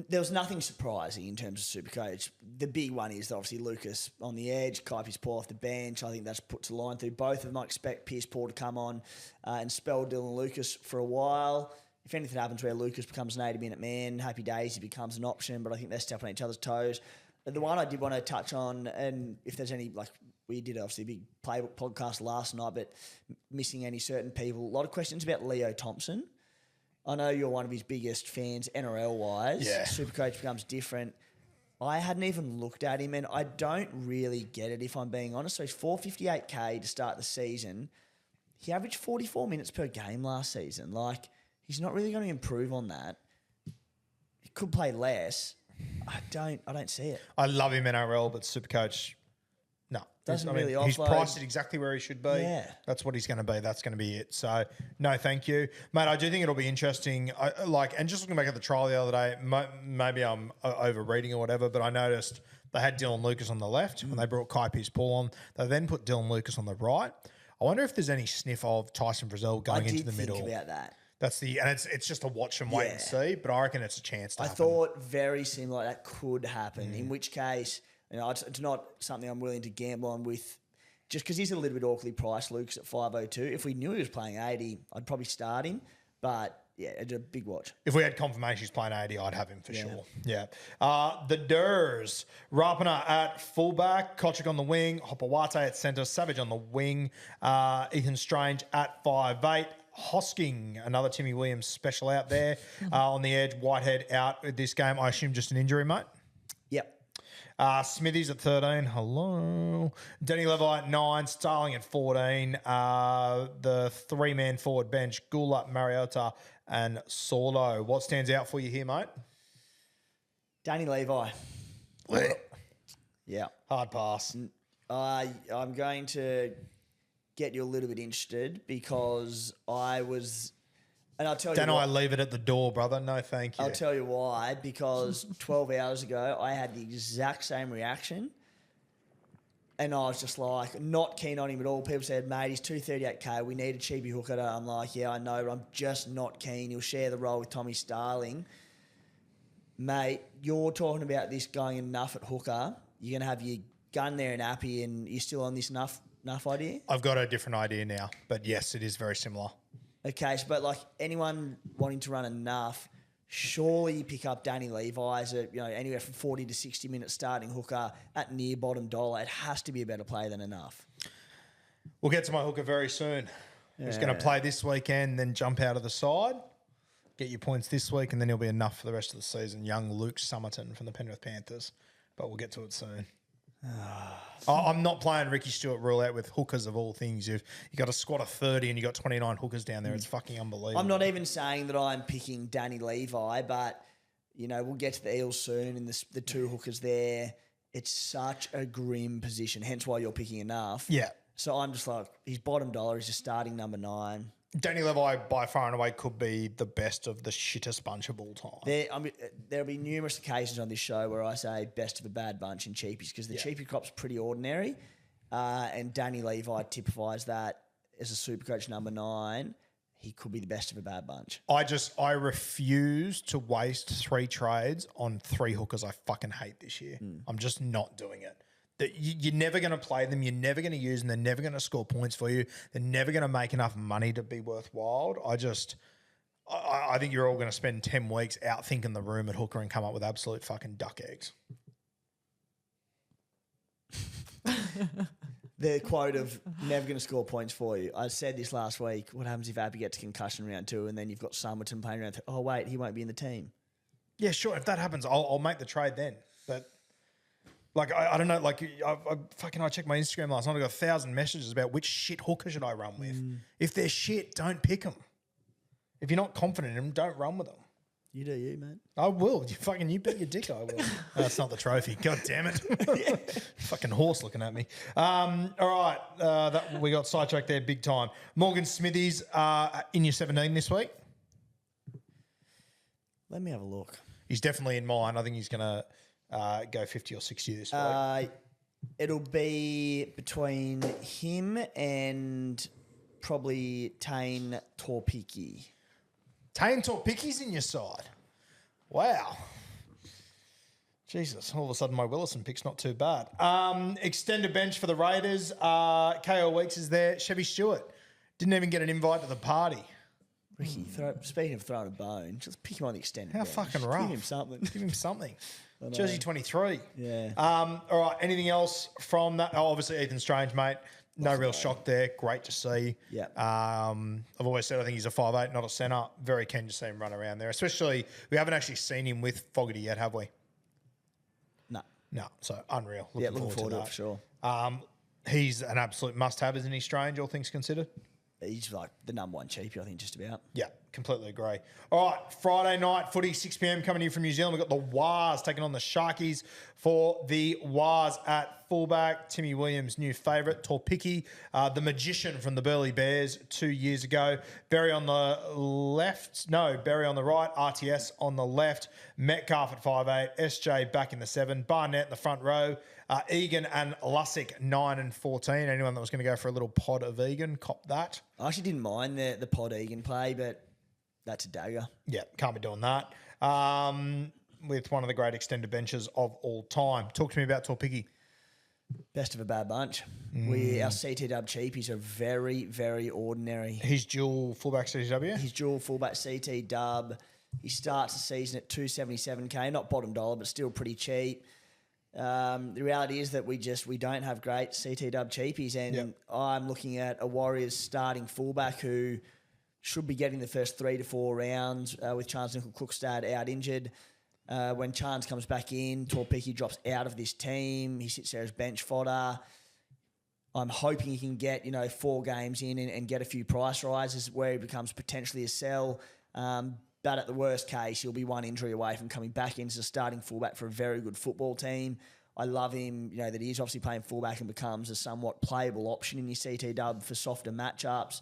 there was nothing surprising in terms of Supercoach. The big one is obviously Lucas on the edge, Kai Pearce-Paul off the bench. I think that's put to line through both of them. I expect Pearce-Paul to come on and spell Dylan Lucas for a while. If anything happens where Lucas becomes an 80-minute man, happy days, he becomes an option, but I think they're stepping on each other's toes. The one I did want to touch on, and if there's any, we did obviously a big Playbook podcast last night, but missing any certain people. A lot of questions about Leo Thompson. I know you're one of his biggest fans, NRL-wise. Yeah. Supercoach becomes different. I hadn't even looked at him, and I don't really get it, if I'm being honest. So he's $458K to start the season. He averaged 44 minutes per game last season. He's not really going to improve on that. He could play less. I don't see it. I love him NRL, but Supercoach, no. Doesn't really He's offload. priced it exactly where he should be. Yeah. That's what he's going to be. That's going to be it. So, no, thank you. Mate, I do think it'll be interesting. And just looking back at the trial the other day, maybe I'm overreading or whatever, but I noticed they had Dylan Lucas on the left when they brought Kai Pearce-Paul on. They then put Dylan Lucas on the right. I wonder if there's any sniff of Tyson Frizzell going into the middle. I did think about that. And it's just a watch and wait and see, but I reckon it's a chance to happen. Thought very similar that could happen, in which case, it's not something I'm willing to gamble on with, just because he's a little bit awkwardly priced, Lucas at 502. If we knew he was playing 80, I'd probably start him, but yeah, it's a big watch. If we had confirmation he's playing 80, I'd have him for sure. Yeah. The Durs, Rapana at fullback, Kochik on the wing, Hopawate at centre, Savage on the wing, Ethan Strange at 5'8". Hosking, another Timmy Williams special out there on the edge. Whitehead out with this game. I assume just an injury, mate? Yep. Smithies at 13. Hello. Danny Levi at 9. Starling at 14. The three-man forward bench, Gula, Mariota and Sorlo. What stands out for you here, mate? Danny Levi. Yeah. Hard pass. I'm going to get you a little bit interested because I was, and I'll tell you Don't I why. leave it at the door, brother? No, thank you. I'll tell you why. Because 12 hours ago, I had the exact same reaction. And I was just like, not keen on him at all. People said, mate, he's 238k. We need a cheapy hooker. I'm like, yeah, I know, but I'm just not keen. He'll share the role with Tommy Starling. Mate, you're talking about this going enough at hooker. You're going to have your gun there and Appy, and you're still on this enough idea? I've got a different idea now, but yes, it is very similar. Okay, so, but like anyone wanting to run enough, surely you pick up Danny Levi as a, anywhere from 40 to 60 minute starting hooker at near bottom dollar. It has to be a better play than enough. We'll get to my hooker very soon. He's going to play this weekend, then jump out of the side, get your points this week, and then he'll be enough for the rest of the season. Young Luke Summerton from the Penrith Panthers, but we'll get to it soon. I'm not playing Ricky Stewart rule out with hookers of all things. You got a squad of 30 and you got 29 hookers down there. It's fucking unbelievable. I'm not even saying that I'm picking Danny Levi, but we'll get to the Eels soon and the two hookers there. It's such a grim position, hence why you're picking enough. Yeah. So I'm just like, he's bottom dollar. He's just starting number 9. Danny Levi, by far and away, could be the best of the shittest bunch of all time. There'll be numerous occasions on this show where I say best of a bad bunch in cheapies because the cheapie crop's pretty ordinary, and Danny Levi typifies that as a Supercoach number 9. He could be the best of a bad bunch. I refuse to waste 3 trades on 3 hookers I fucking hate this year. I'm just not doing it. You're never going to play them. You're never going to use them. They're never going to score points for you. They're never going to make enough money to be worthwhile. I think you're all going to spend 10 weeks out thinking the room at hooker and come up with absolute fucking duck eggs. The quote of never going to score points for you. I said this last week. What happens if Appy gets concussion round 2 and then you've got Summerton playing round 3? Oh, wait, he won't be in the team. Yeah, sure. If that happens, I'll make the trade then. But I don't know. I checked my Instagram last night. I got 1,000 messages about which shit hooker should I run with. If they're shit, don't pick them. If you're not confident in them, don't run with them. You do you, mate. I will. You bet your dick I will. That's not the trophy. God damn it. Fucking horse looking at me. All right. We got sidetracked there big time. Morgan Smithies in your 17 this week. Let me have a look. He's definitely in mine. I think he's going to go 50 or 60 this week. It'll be between him and probably Tane Torpiki. Tane Torpicky's in your side. Wow. Jesus, all of a sudden my Willison pick's not too bad. Extended bench for the Raiders. KO Weeks is there. Chevy Stewart didn't even get an invite to the party. Ricky, speaking of throwing a bone, just pick him on the extended bench. How fucking rough. Give him something. Give him something. Jersey 23. Yeah. All right, anything else from that? Oh, obviously Ethan Strange, mate. No real shock there. Great to see. Yeah. I've always said I think he's a 5'8", not a centre. Very keen to see him run around there. Especially, we haven't actually seen him with Fogarty yet, have we? No. No. So, unreal. Looking forward to it for sure. He's an absolute must-have, isn't he, Strange, all things considered? He's like the number 1 cheapie, I think, just about. Yeah, completely agree. All right, Friday night footy, 6 p.m. coming in from New Zealand. We've got the Wars taking on the Sharkies. For the Wars at fullback, Timmy Williams' new favourite, Torpiki, the magician from the Burleigh Bears 2 years ago. Barry on the right, RTS on the left, Metcalf at 5'8", SJ back in the 7, Barnett in the front row, Egan and Lussick 9 and 14. Anyone that was going to go for a little pod of Egan, cop that. I actually didn't mind the pod Egan play, but that's a dagger. Yeah, can't be doing that. With one of the great extended benches of all time. Talk to me about Torpiki. Best of a bad bunch. Our CT dub cheapies are very, very ordinary. He's dual fullback CTW? He's dual fullback CT dub. He starts the season at 277k, not bottom dollar, but still pretty cheap. The reality is that we don't have great CT dub cheapies, and I'm looking at a Warriors starting fullback who should be getting the first 3 to 4 rounds with Charles Nickel-Cookstad out injured. When Chance comes back in, Torpiki drops out of this team. He sits there as bench fodder. I'm hoping he can get 4 games in and get a few price rises where he becomes potentially a sell. But at the worst case, he'll be one injury away from coming back in as a starting fullback for a very good football team. I love him, that he's obviously playing fullback and becomes a somewhat playable option in your CT dub for softer matchups.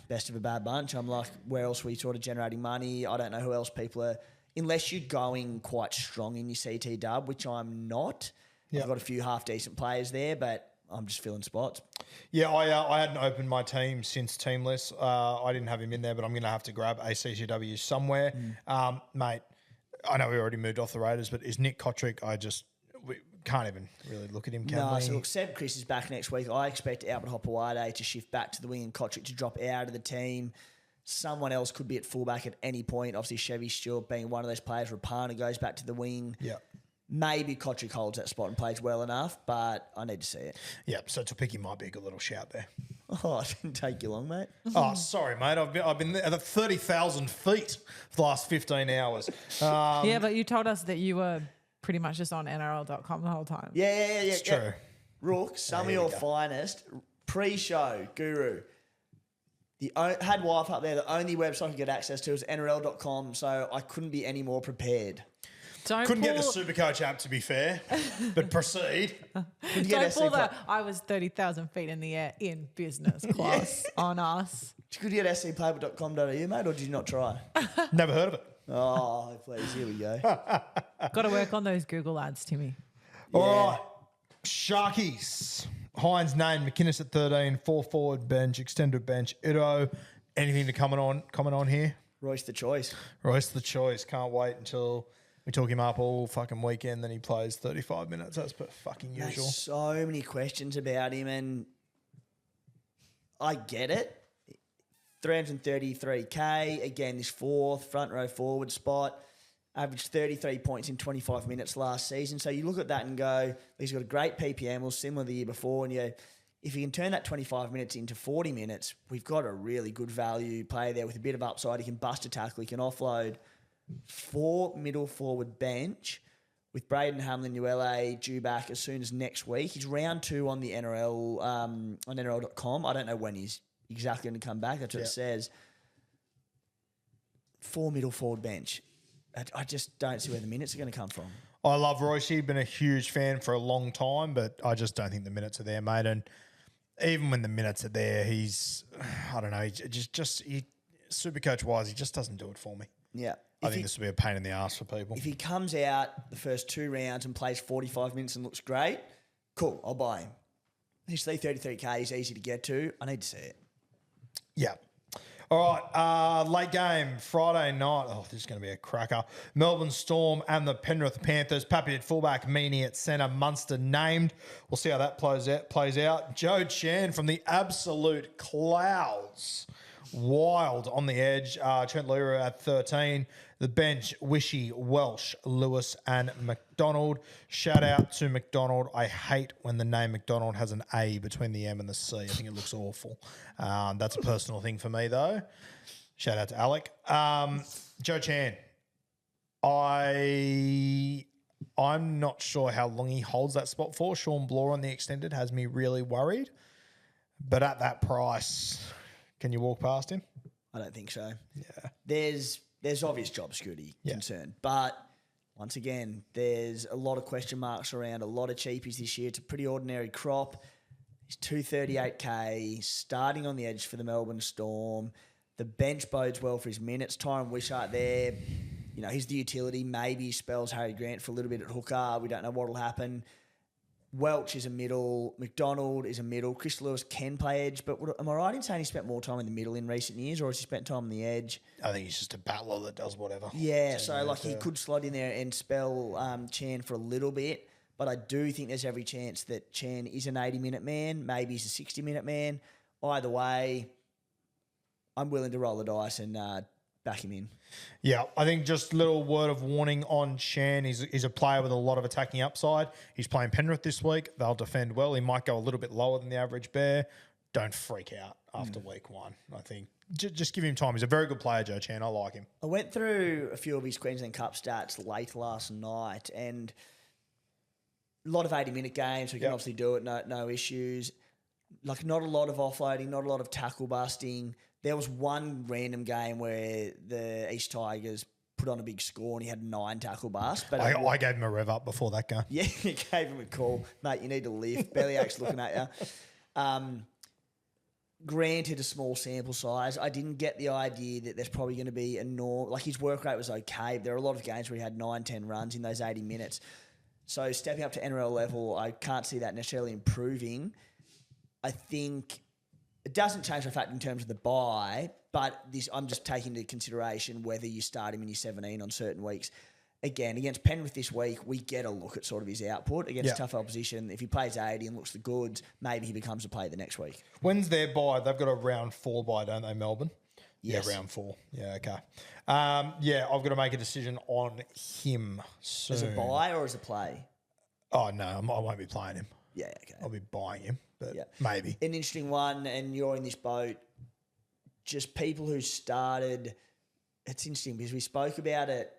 Best of a bad bunch. I'm like, where else are we sort of generating money? I don't know who else people are, unless you're going quite strong in your CT dub, which I'm not. Yep. I've got a few half-decent players there, but I'm just filling spots. Yeah, I hadn't opened my team since Teamless. I didn't have him in there, but I'm going to have to grab a CCW somewhere. Mate, I know we already moved off the Raiders, but is Nick Kotrick, we can't even really look at him, can we? So look, Seb Chris is back next week. I expect Albert Hopewade to shift back to the wing and Kotrick to drop out of the team. Someone else could be at fullback at any point. Obviously, Chevy Stewart being one of those players. Rapana goes back to the wing. Yeah. Maybe Kotrick holds that spot and plays well enough, but I need to see it. Yeah, so Topiki might be a good little shout there. Oh, it didn't take you long, mate. Oh, sorry, mate. I've been at 30,000 feet for the last 15 hours. Yeah, but you told us that you were pretty much just on NRL.com the whole time. Yeah. It's true. Rook, some of your finest. Pre-show, Guru. Had Wi-Fi up there. The only website I could get access to is NRL.com, so I couldn't be any more prepared. Couldn't get the SuperCoach app, to be fair, but proceed. Don't pull that. I was 30,000 feet in the air in business class on us. Could you get scplaybook.com.au, mate, or did you not try? Never heard of it. Oh, please, here we go. Got to work on those Google ads, Timmy. All right. Sharkies. Hines named McInnes at 13, 4 forward bench, extended bench. Ido, anything to comment on here? Royce the choice. Royce the choice. Can't wait until we talk him up all fucking weekend, then he plays 35 minutes. That's fucking usual. There's so many questions about him, and I get it. 333K, again, this fourth front row forward spot, averaged 33 points in 25 minutes last season. So you look at that and go, he's got a great PPM, was similar the year before, and if you can turn that 25 minutes into 40 minutes, we've got a really good value player there with a bit of upside. He can bust a tackle, he can offload. 4 middle forward bench with Braden Hamlin, ULA due back as soon as next week. He's round 2 on the NRL, on NRL.com. I don't know when he's exactly going to come back. That's what it says. 4 middle forward bench. I just don't see where the minutes are going to come from. I love Royce. He's been a huge fan for a long time, but I just don't think the minutes are there, mate. And even when the minutes are there, I don't know, SuperCoach wise, he just doesn't do it for me. Yeah. I think this will be a pain in the ass for people. If he comes out the first 2 rounds and plays 45 minutes and looks great, cool, I'll buy him. He's 33K, he's easy to get to. I need to see it. Yeah. All right, late game, Friday night. Oh, this is going to be a cracker. Melbourne Storm and the Penrith Panthers. Pappy at fullback, Meaney at centre, Munster named. We'll see how that plays out. Joe Chan from the absolute clouds. Wild on the edge. Trent Leroy at 13. The bench, Wishy, Welsh, Lewis and McDonald. Shout out to McDonald. I hate when the name McDonald has an A between the M and the C. I think it looks awful. That's a personal thing for me, though. Shout out to Alec. Joe Chan. I'm not sure how long he holds that spot for. Sean Bloor on the extended has me really worried. But at that price, can you walk past him? I don't think so. Yeah. There's obvious job security concern. But once again, there's a lot of question marks around a lot of cheapies this year. It's a pretty ordinary crop. He's 238K, starting on the edge for the Melbourne Storm. The bench bodes well for his minutes. Tyron Wishart there. He's the utility. Maybe he spells Harry Grant for a little bit at hooker. We don't know what will happen. Welch is a middle. McDonald is a middle. Chris Lewis can play edge, but am I right in saying he spent more time in the middle in recent years, or has he spent time on the edge? I think he's just a battler that does whatever. Yeah, so he could slot in there and spell Chan for a little bit, but I do think there's every chance that Chan is an 80-minute man. Maybe he's a 60-minute man. Either way, I'm willing to roll the dice and back him in. Yeah, I think just a little word of warning on Chan. He's a player with a lot of attacking upside. He's playing Penrith this week. They'll defend well. He might go a little bit lower than the average bear. Don't freak out after week 1. I think just give him time. He's a very good player, Joe Chan. I like him. I went through a few of his Queensland Cup stats late last night, and a lot of 80-minute games. So he can obviously do it, no issues. Not a lot of offloading, not a lot of tackle busting. There was one random game where the East Tigers put on a big score and he had 9 tackle busts. But I gave him a rev up before that game. yeah, you gave him a call. Mate, you need to lift. Bellyache's looking at you. Granted, a small sample size. I didn't get the idea that there's probably going to be a norm. Like, his work rate was okay. There are a lot of games where he had 9-10 runs in those 80 minutes. So stepping up to NRL level, I can't see that necessarily improving. I think it doesn't change the fact in terms of the buy, but I'm just taking into consideration whether you start him in your 17 on certain weeks. Again, against Penrith this week, we get a look at sort of his output against tough opposition. If he plays 80 and looks the goods, maybe he becomes a play the next week. When's their bye? They've got a round 4 bye, don't they, Melbourne? Yes. Yeah, round 4. Yeah, okay. I've got to make a decision on him soon. As a buy or as a play? Oh, no, I won't be playing him. Yeah, okay. I'll be buying him, but maybe. An interesting one, and you're in this boat, just people who started, it's interesting because we spoke about it,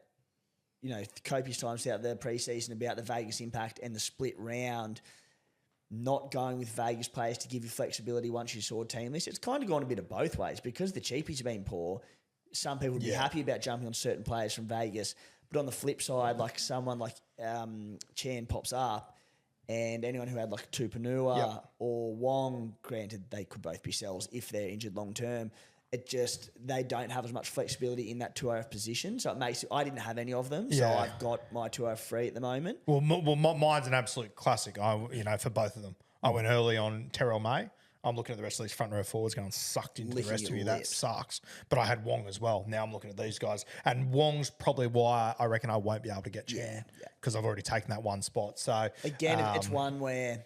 copious times throughout the preseason about the Vegas impact and the split round, not going with Vegas players to give you flexibility once you saw team list. It's kind of gone a bit of both ways because the cheapies have been poor. Some people would be happy about jumping on certain players from Vegas, but on the flip side, like someone like Chan pops up, and anyone who had like Tupanua or Wong, granted they could both be sells if they're injured long term. They don't have as much flexibility in that 2OF position. So it makes I didn't have any of them. So I've got my 2OF free at the moment. Well, mine's an absolute classic. For both of them. I went early on Terrell May. I'm looking at the rest of these front row forwards going sucked into the rest of you. That sucks. But I had Wong as well. Now I'm looking at these guys. And Wong's probably why I reckon I won't be able to get Chan. Because I've already taken that one spot. So again, it's one where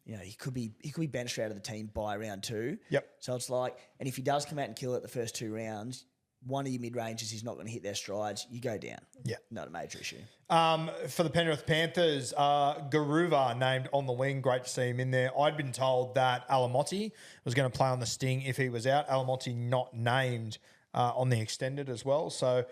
he could be benched out of the team by round 2. Yep. So it's like, and if he does come out and kill it the first 2 rounds, one of your mid-ranges is not going to hit their strides, you go down. Yeah. Not a major issue. For the Penrith Panthers, Garuva named on the wing. Great to see him in there. I'd been told that Alamotti was going to play on the sting if he was out. Alamotti not named on the extended as well. So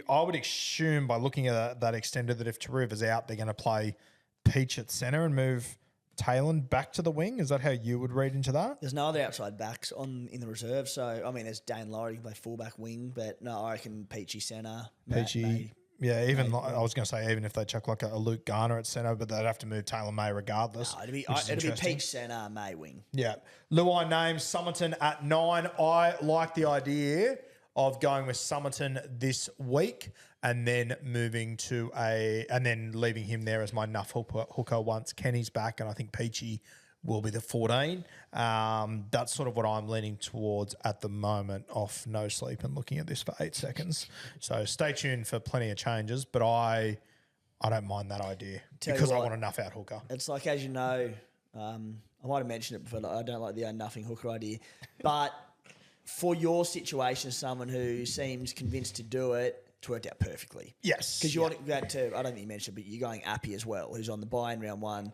I would assume by looking at that extended that if Taruva's out, they're going to play Peach at centre and move Taylor back to the wing. Is that how you would read into that? There's no other outside backs in the reserve. So, I mean, there's Dane Laurie, who can play fullback wing, but no, I reckon Peachy centre. Peachy, I was going to say even if they chuck like a Luke Garner at centre, but they'd have to move Taylor May regardless. No, it'd be Peach centre, May wing. Yeah. Luai names Summerton at 9. I like the idea of going with Summerton this week and then moving and then leaving him there as my nuff hooker once Kenny's back, and I think Peachy will be the 14. That's sort of what I'm leaning towards at the moment, off no sleep and looking at this for 8 seconds. So stay tuned for plenty of changes, but I don't mind that idea because I want a nuff out hooker. It's like, as you know, I might have mentioned it before, I don't like the nothing hooker idea, but for your situation, someone who seems convinced to do it, it's worked out perfectly. Yes. Because you want to go to, I don't think you mentioned it, but you're going Appy as well, who's on the buy in round 1.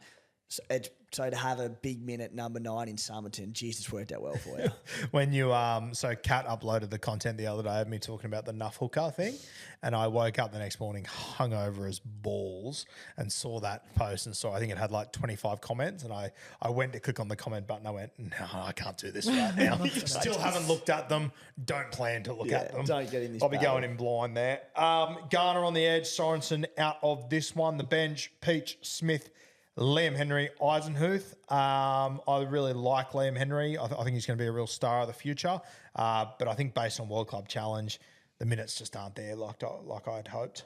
So to have a big minute number 9 in Summerton, geez, it's worked out well for you. When you so Kat uploaded the content the other day of me talking about the nuff hooker thing, and I woke up the next morning hungover as balls and saw that post and I think it had like 25 comments, and I went to click on the comment button. I went, no, I can't do this right now. Still haven't looked at them. Don't plan to look at them. Don't get in this. I'll be going in blind there. Garner on the edge, Sorensen out of this one. The bench, Peach, Smith, Liam Henry, Eisenhuth. I really like Liam Henry. I think he's going to be a real star of the future. But I think based on World Club Challenge, the minutes just aren't there like I'd hoped.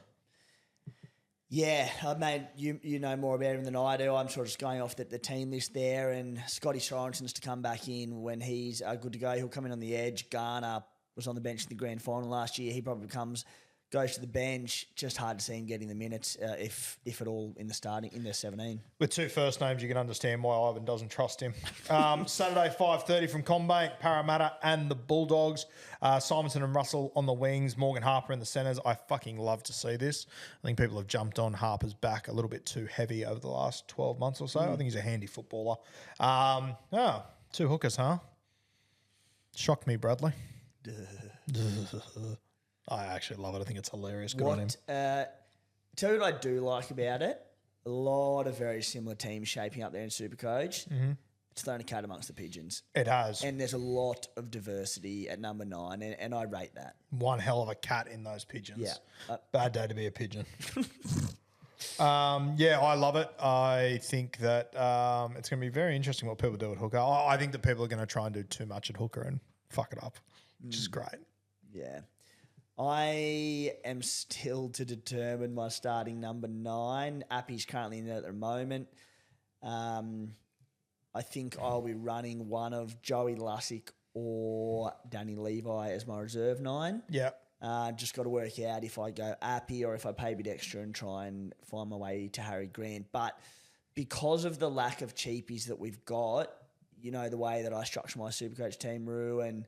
Yeah, I mean, you know more about him than I do. I'm sort of just going off the team list there, and Scotty Sorensen's to come back in when he's good to go. He'll come in on the edge. Garner was on the bench in the grand final last year. He probably goes to the bench. Just hard to see him getting the minutes, if at all, in the 17. With 2 first names, you can understand why Ivan doesn't trust him. Saturday, 5:30 from Combank, Parramatta and the Bulldogs. Simonson and Russell on the wings, Morgan Harper in the centres. I fucking love to see this. I think people have jumped on Harper's back a little bit too heavy over the last 12 months or so. I think he's a handy footballer. 2 hookers, huh? Shocked me, Bradley. I actually love it. I think it's hilarious. Good on him. Tell you what I do like about it. A lot of very similar teams shaping up there in SuperCoach. Mm-hmm. It's thrown a cat amongst the pigeons. It has. And there's a lot of diversity at number 9, and I rate that. One hell of a cat in those pigeons. Yeah. Bad day to be a pigeon. I love it. I think that it's going to be very interesting what people do at hooker. I think that people are going to try and do too much at hooker and fuck it up, which is great. Yeah. I am still to determine my starting number 9. Appy's currently in there at the moment. I think I'll be running one of Joey Lussick or Danny Levi as my reserve 9. Yeah. Just got to work out if I go Appy or if I pay a bit extra and try and find my way to Harry Grant. But because of the lack of cheapies that we've got, you know, the way that I structure my Supercoach team, Roo, and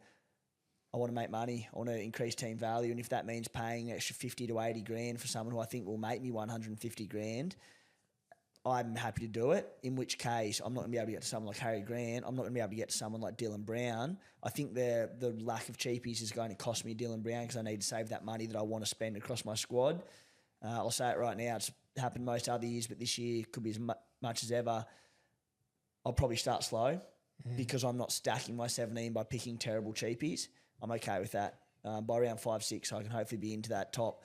I want to make money. I want to increase team value. And if that means paying an extra 50 to 80 grand for someone who I think will make me 150 grand, I'm happy to do it, in which case I'm not going to be able to get to someone like Harry Grant. I'm not going to be able to get to someone like Dylan Brown. I think the lack of cheapies is going to cost me Dylan Brown because I need to save that money that I want to spend across my squad. I'll say it right now. It's happened most other years, but this year could be as much as ever. I'll probably start slow because I'm not stacking my 17 by picking terrible cheapies. I'm okay with that. By round 5-6, I can hopefully be into that top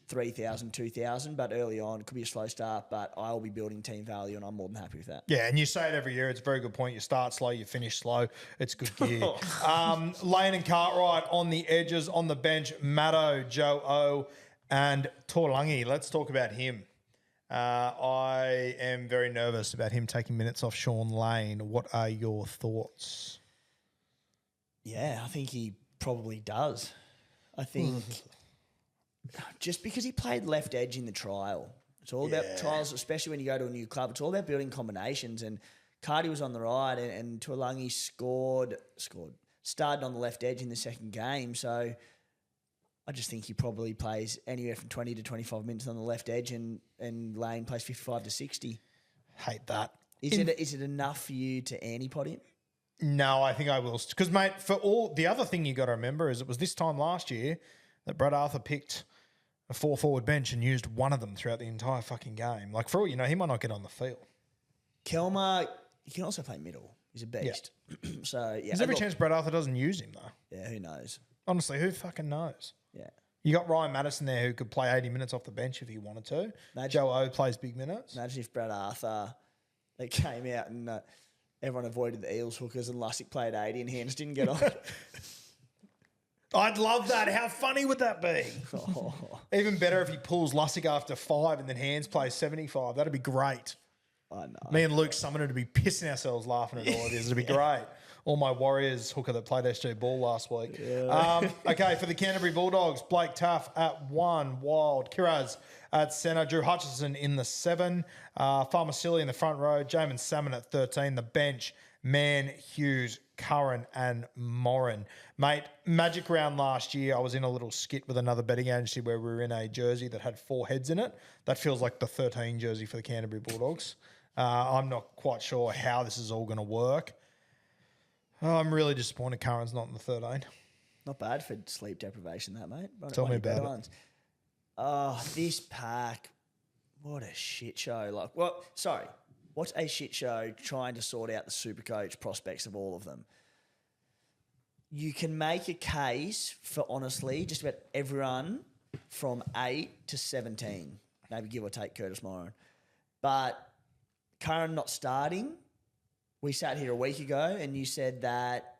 3,000, 2,000, but early on, it could be a slow start, but I'll be building team value and I'm more than happy with that. Yeah, and you say it every year. It's a very good point. You start slow, you finish slow. It's good gear. Lane and Cartwright on the edges, on the bench, Maddo, Joe O, and Torlangi. Let's talk about him. I am very nervous about him taking minutes off Sean Lane. What are your thoughts? Yeah, I think he probably does. I think just because he played left edge in the trial. It's all about trials, especially when you go to a new club. It's all about building combinations. And Cardi was on the right and Tuolangi started on the left edge in the second game. So I just think he probably plays anywhere from 20 to 25 minutes on the left edge and Lane plays 55 to 60. Hate that. Is it enough for you to antipod him? No, I think I will. Because, mate, the other thing you got to remember is it was this time last year that Brad Arthur picked a 4-forward bench and used one of them throughout the entire fucking game. Like, for all you know, he might not get on the field. Kelmer, he can also play middle. He's a beast. Yeah. So, yeah. There's every chance Brad Arthur doesn't use him, though. Yeah, who knows? Honestly, who fucking knows? Yeah. You got Ryan Madison there who could play 80 minutes off the bench if he wanted to. Joe O plays big minutes. Imagine if Brad Arthur, they came out and everyone avoided the Eels hookers and Lussick played 80 and Hands didn't get on. I'd love that. How funny would that be? Even better if he pulls Lussick after 5 and then Hands plays 75. That'd be great. I know. Me and Luke Summoner to be pissing ourselves laughing at all of this. It'd be great. All my Warriors hooker that played SG Ball last week. Yeah. Okay, for the Canterbury Bulldogs, Blake Taff at 1, Wild, Kiraz at centre, Drew Hutchison in the 7, Farmasili in the front row, Jamin Salmon at 13, the bench, Mann, Hughes, Curran and Morin. Mate, magic round last year, I was in a little skit with another betting agency where we were in a jersey that had 4 heads in it. That feels like the 13 jersey for the Canterbury Bulldogs. I'm not quite sure how this is all going to work. I'm really disappointed Curran's not in the 13. Not bad for sleep deprivation, that, mate. Tell me about it. Oh, this pack, what a shit show. What's a shit show trying to sort out the Supercoach prospects of all of them? You can make a case for, honestly, just about everyone from 8 to 17, maybe give or take Curtis Moran. But Curran not starting, we sat here a week ago and you said that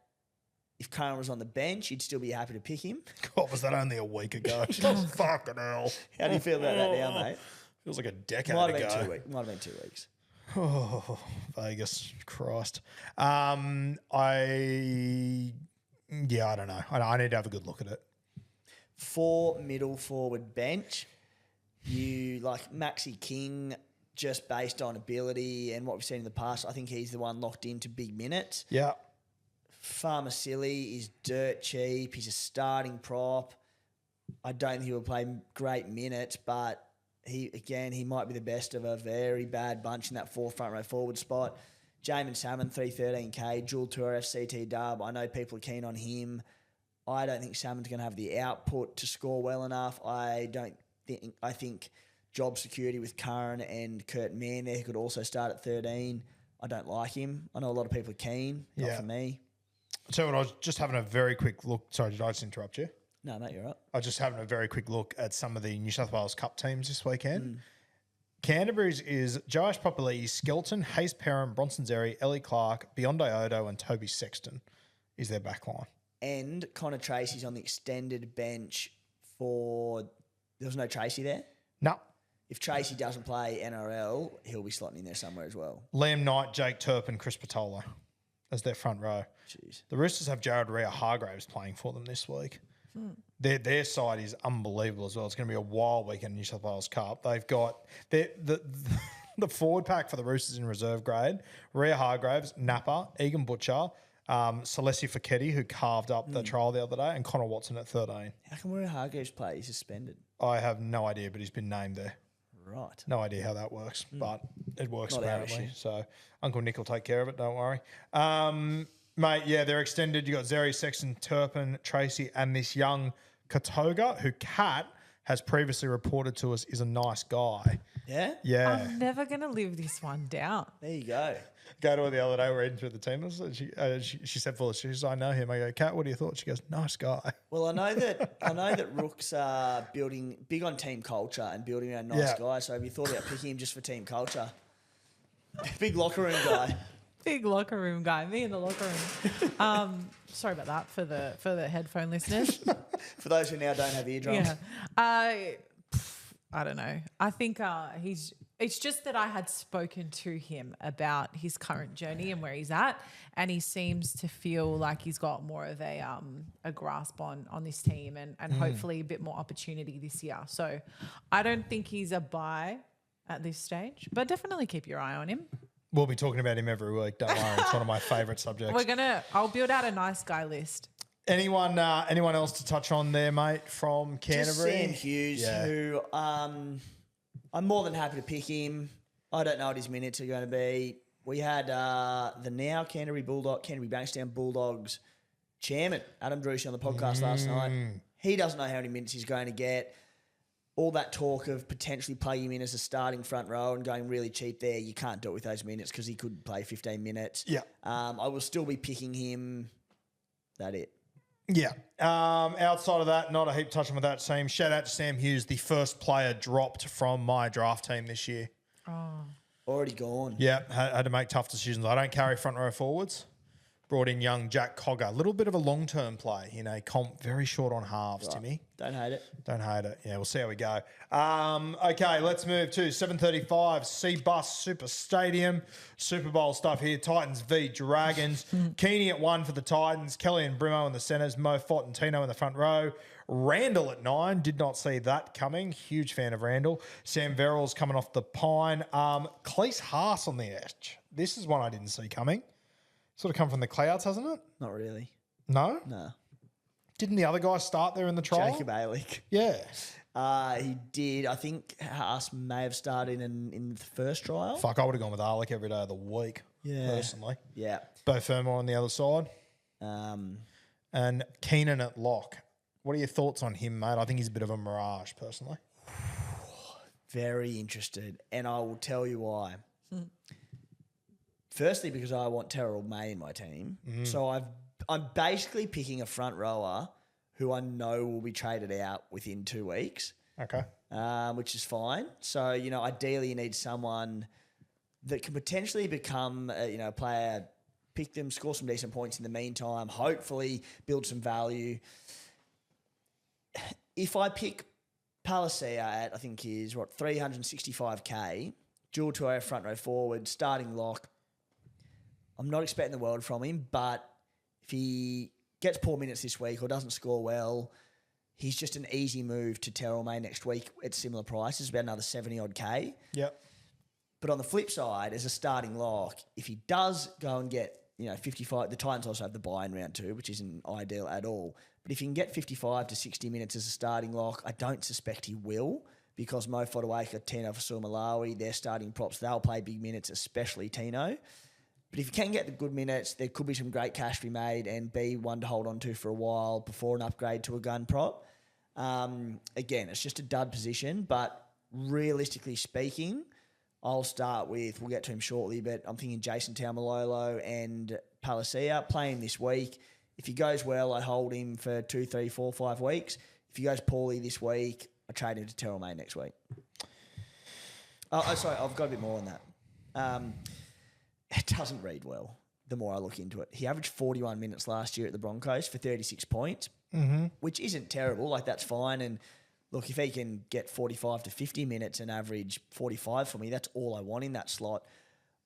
if Curran was on the bench, you'd still be happy to pick him. God, was that only a week ago? Oh, fucking hell. How do you feel about that now, mate? Feels like a decade Might ago. Might have been 2 weeks. Oh, Vegas, Christ. I don't know. I need to have a good look at it. For middle forward bench, you like Maxi King just based on ability and what we've seen in the past. I think he's the one locked into big minutes. Yeah. Farmasili is dirt cheap. He's a starting prop. I don't think he will play great minutes, but he might be the best of a very bad bunch in that 4 front row forward spot. Jamin Salmon, 313k, dual tour FCT dub. I know people are keen on him. I don't think Salmon's going to have the output to score well enough. I think job security with Curran and Kurt Mann there, who could also start at 13. I don't like him. I know a lot of people are keen. Not Yeah. for me. So I was just having a very quick look. Sorry, did I just interrupt you? No, mate, you're right. I was just having a very quick look at some of the New South Wales Cup teams this weekend. Canterbury's is Joash Papali'i, Skelton, Hayes Perham, Bronson Zeri, Ellie Clark, Beyonce Odo, and Toby Sexton is their backline. And Connor Tracy's on the extended bench for... There was no Tracy there? No. If Tracy doesn't play NRL, he'll be slotting in there somewhere as well. Liam Knight, Jake Turpin, Chris Patolo as their front row. Jeez. The Roosters have Jared Rea-Hargraves playing for them this week. Their side is unbelievable as well. It's going to be a wild weekend in New South Wales Cup. They've got the forward pack for the Roosters in reserve grade. Rea-Hargraves, Napa, Egan Butcher, Celestia Fiketti, who carved up the trial the other day, and Connor Watson at 13. How come Maria Hargraves play? He's suspended. I have no idea, but he's been named there. Right. No idea how that works, but it works Not our apparently. issue. So Uncle Nick will take care of it, don't worry. Mate, yeah, they're extended. You got Zeri, Sexton, Turpin, Tracy, and this young Katoga, who Kat has previously reported to us is a nice guy. Yeah? Yeah. I'm never going to live this one down. There you go. Go to her the other day, we're reading through the team list, and she said, "Full of she says, I know him." I go, "Kat, what do you thought?" She goes, "Nice guy." Well, I know that Rooks are building big on team culture and building around nice guys. So have you thought about picking him just for team culture? Big locker room guy. Big locker room guy. Me in the locker room. Sorry about that for the headphone listeners. For those who now don't have eardrums. Yeah. I don't know. I think it's just that I had spoken to him about his current journey and where he's at, and he seems to feel like he's got more of a grasp on this team and hopefully a bit more opportunity this year. So I don't think he's a buy at this stage, but definitely keep your eye on him. We'll be talking about him every week. Don't worry, it's one of my favourite subjects. I'll build out a nice guy list. Anyone else to touch on there, mate, from Canterbury? Just Sam Hughes, who I'm more than happy to pick him. I don't know what his minutes are going to be. We had the now Canterbury Bankstown Bulldogs chairman, Adam Drewsy, on the podcast last night. He doesn't know how many minutes he's going to get. All that talk of potentially playing him in as a starting front row and going really cheap there, you can't do it with those minutes because he could play 15 minutes. Yeah. I will still be picking him. That it. Yeah. Outside of that, not a heap touching with that team. Shout out to Sam Hughes, the first player dropped from my draft team this year. Already gone. Yeah, had to make tough decisions. I don't carry front row forwards. Brought in young Jack Cogger. A little bit of a long-term play in a comp, very short on halves, Timmy. Don't hate it. Don't hate it. Yeah, we'll see how we go. Okay, let's move to 7:35, C-Bus Super Stadium. Super Bowl stuff here. Titans v Dragons. Keeney at 1 for the Titans. Kelly and Brimo in the centres. Mo Fott and Tino in the front row. Randall at 9. Did not see that coming. Huge fan of Randall. Sam Verrills coming off the pine. Cleese Haas on the edge. This is one I didn't see coming. Sort of come from the clouds, hasn't it? Not really. No? No. Didn't the other guy start there in the trial? Jacob Alick. Yeah. He did. I think Haas may have started in the first trial. Fuck, I would have gone with Alick every day of the week, personally. Yeah. Bo Fermor on the other side. And Keenan at lock. What are your thoughts on him, mate? I think he's a bit of a mirage, personally. Very interested. And I will tell you why. Firstly, because I want Terrell May in my team. So I'm basically picking a front rower who I know will be traded out within 2 weeks. Okay. Which is fine. So, ideally you need someone that can potentially become a player, pick them, score some decent points in the meantime, hopefully build some value. If I pick Palacia at, I think is, 365K, dual to our front row forward, starting lock, I'm not expecting the world from him, but if he gets poor minutes this week or doesn't score well, he's just an easy move to Terrell May next week at similar prices, about another 70-odd K. Yep. But on the flip side, as a starting lock, if he does go and get 55, the Titans also have the bye in round 2, which isn't ideal at all. But if he can get 55 to 60 minutes as a starting lock, I don't suspect he will, because Mo Fotuaika, Tino Fasua-Malawi, they're starting props. They'll play big minutes, especially Tino. But if you can get the good minutes, there could be some great cash to be made and be one to hold on to for a while before an upgrade to a gun prop. Again, it's just a dud position, but realistically speaking, I'll start with, we'll get to him shortly, but I'm thinking Jason Taumalolo and Palacia playing this week. If he goes well, I hold him for 2, 3, 4, 5 weeks. If he goes poorly this week, I trade him to Terrell May next week. Sorry, I've got a bit more on that. It doesn't read well the more I look into it. He averaged 41 minutes last year at the Broncos for 36 points, which isn't terrible. Like, that's fine. And look, if he can get 45 to 50 minutes and average 45 for me, that's all I want in that slot.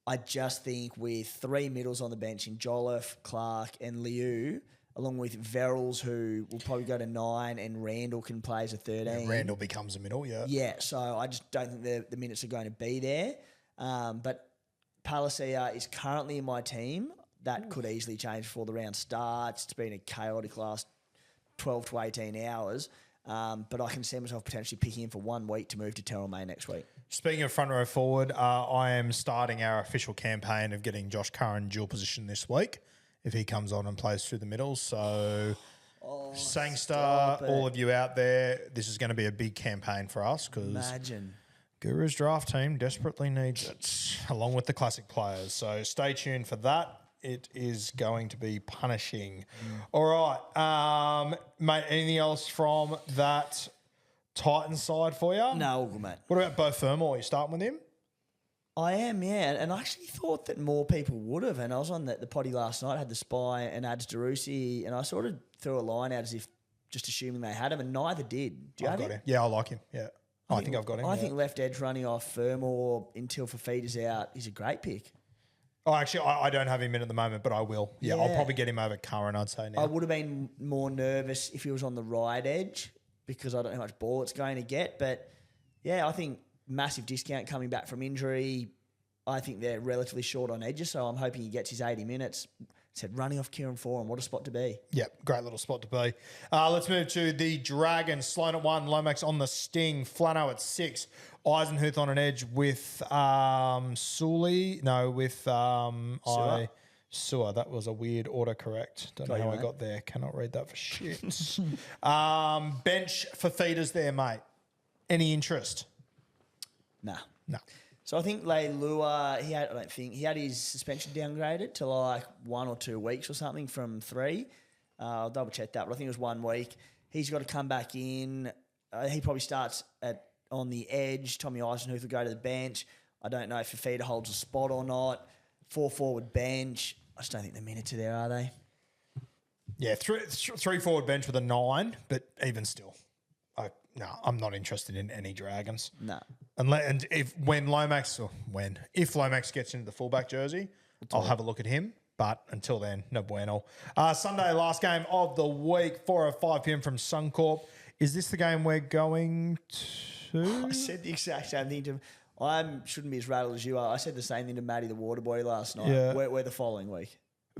I just think with 3 middles on the bench in Jolliffe, Clark and Liu, along with Verrills, who will probably go to 9, and Randall can play as a 13. Yeah, Randall becomes a middle, yeah. Yeah, so I just don't think the minutes are going to be there. But Palacia is currently in my team. That could easily change before the round starts. It's been a chaotic last 12 to 18 hours. But I can see myself potentially picking him for 1 week to move to Terrell May next week. Speaking of front row forward, I am starting our official campaign of getting Josh Curran dual position this week if he comes on and plays through the middle. So, Sangster, all of you out there, this is going to be a big campaign for us because Imagine. Guru's draft team desperately needs it, along with the classic players. So stay tuned for that. It is going to be punishing. All right. Mate, anything else from that Titans side for you? No, all good, mate. What about Bo Fermor? You starting with him? I am, yeah. And I actually thought that more people would have. And I was on the potty last night, had the Spy and Ads Darusi, and I sort of threw a line out as if just assuming they had him, and neither did. Do you have him? Yeah, I like him. Yeah. I think I've got him. I think left edge running off Fermor until Fafita's out is a great pick. Oh, actually, I don't have him in at the moment, but I will. Yeah, I'll probably get him over Curran, I'd say now. I would have been more nervous if he was on the right edge because I don't know how much ball it's going to get. But, yeah, I think massive discount coming back from injury. I think they're relatively short on edges, so I'm hoping he gets his 80 minutes. Said running off Kieran Foran, what a spot to be. Yep, great little spot to be. Let's move to the Dragons. Sloan at 1, Lomax on the sting, Flano at 6, Eisenhuth on an edge with Sully. No, with Sewer. That was a weird autocorrect. Don't know how I got there. Cannot read that for shit. Bench for feeders there, mate. Any interest? Nah. No. So I think Leilua, he had his suspension downgraded to like 1 or 2 weeks or something from 3. I'll double check that, but I think it was 1 week. He's got to come back in. He probably starts on the edge. Tommy Eisenhuth will go to the bench. I don't know if Fafita holds a spot or not. 4 forward bench. I just don't think the minutes are there, are they? Yeah, 3 forward bench with a 9, but even still. No, I'm not interested in any Dragons. No. If Lomax gets into the fullback jersey, I'll have a look at him. But until then, no bueno. Sunday, last game of the week, 4:05 p.m. from Suncorp. Is this the game we're going to? I said the exact same thing to him. I shouldn't be as rattled as you are. I said the same thing to Matty the water boy last night. Yeah. We're the following week.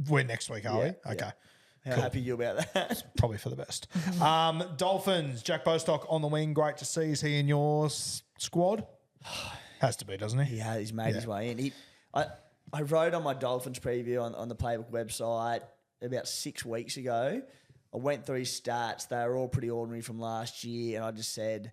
We're next week, are we? Okay. Yeah. How happy are you about that? Probably for the best. Dolphins, Jack Bostock on the wing. Great to see. Is he in your squad? Has to be, doesn't he? He's made his way in. I wrote on my Dolphins preview on the Playbook website about 6 weeks ago. I went through his stats. They were all pretty ordinary from last year. And I just said,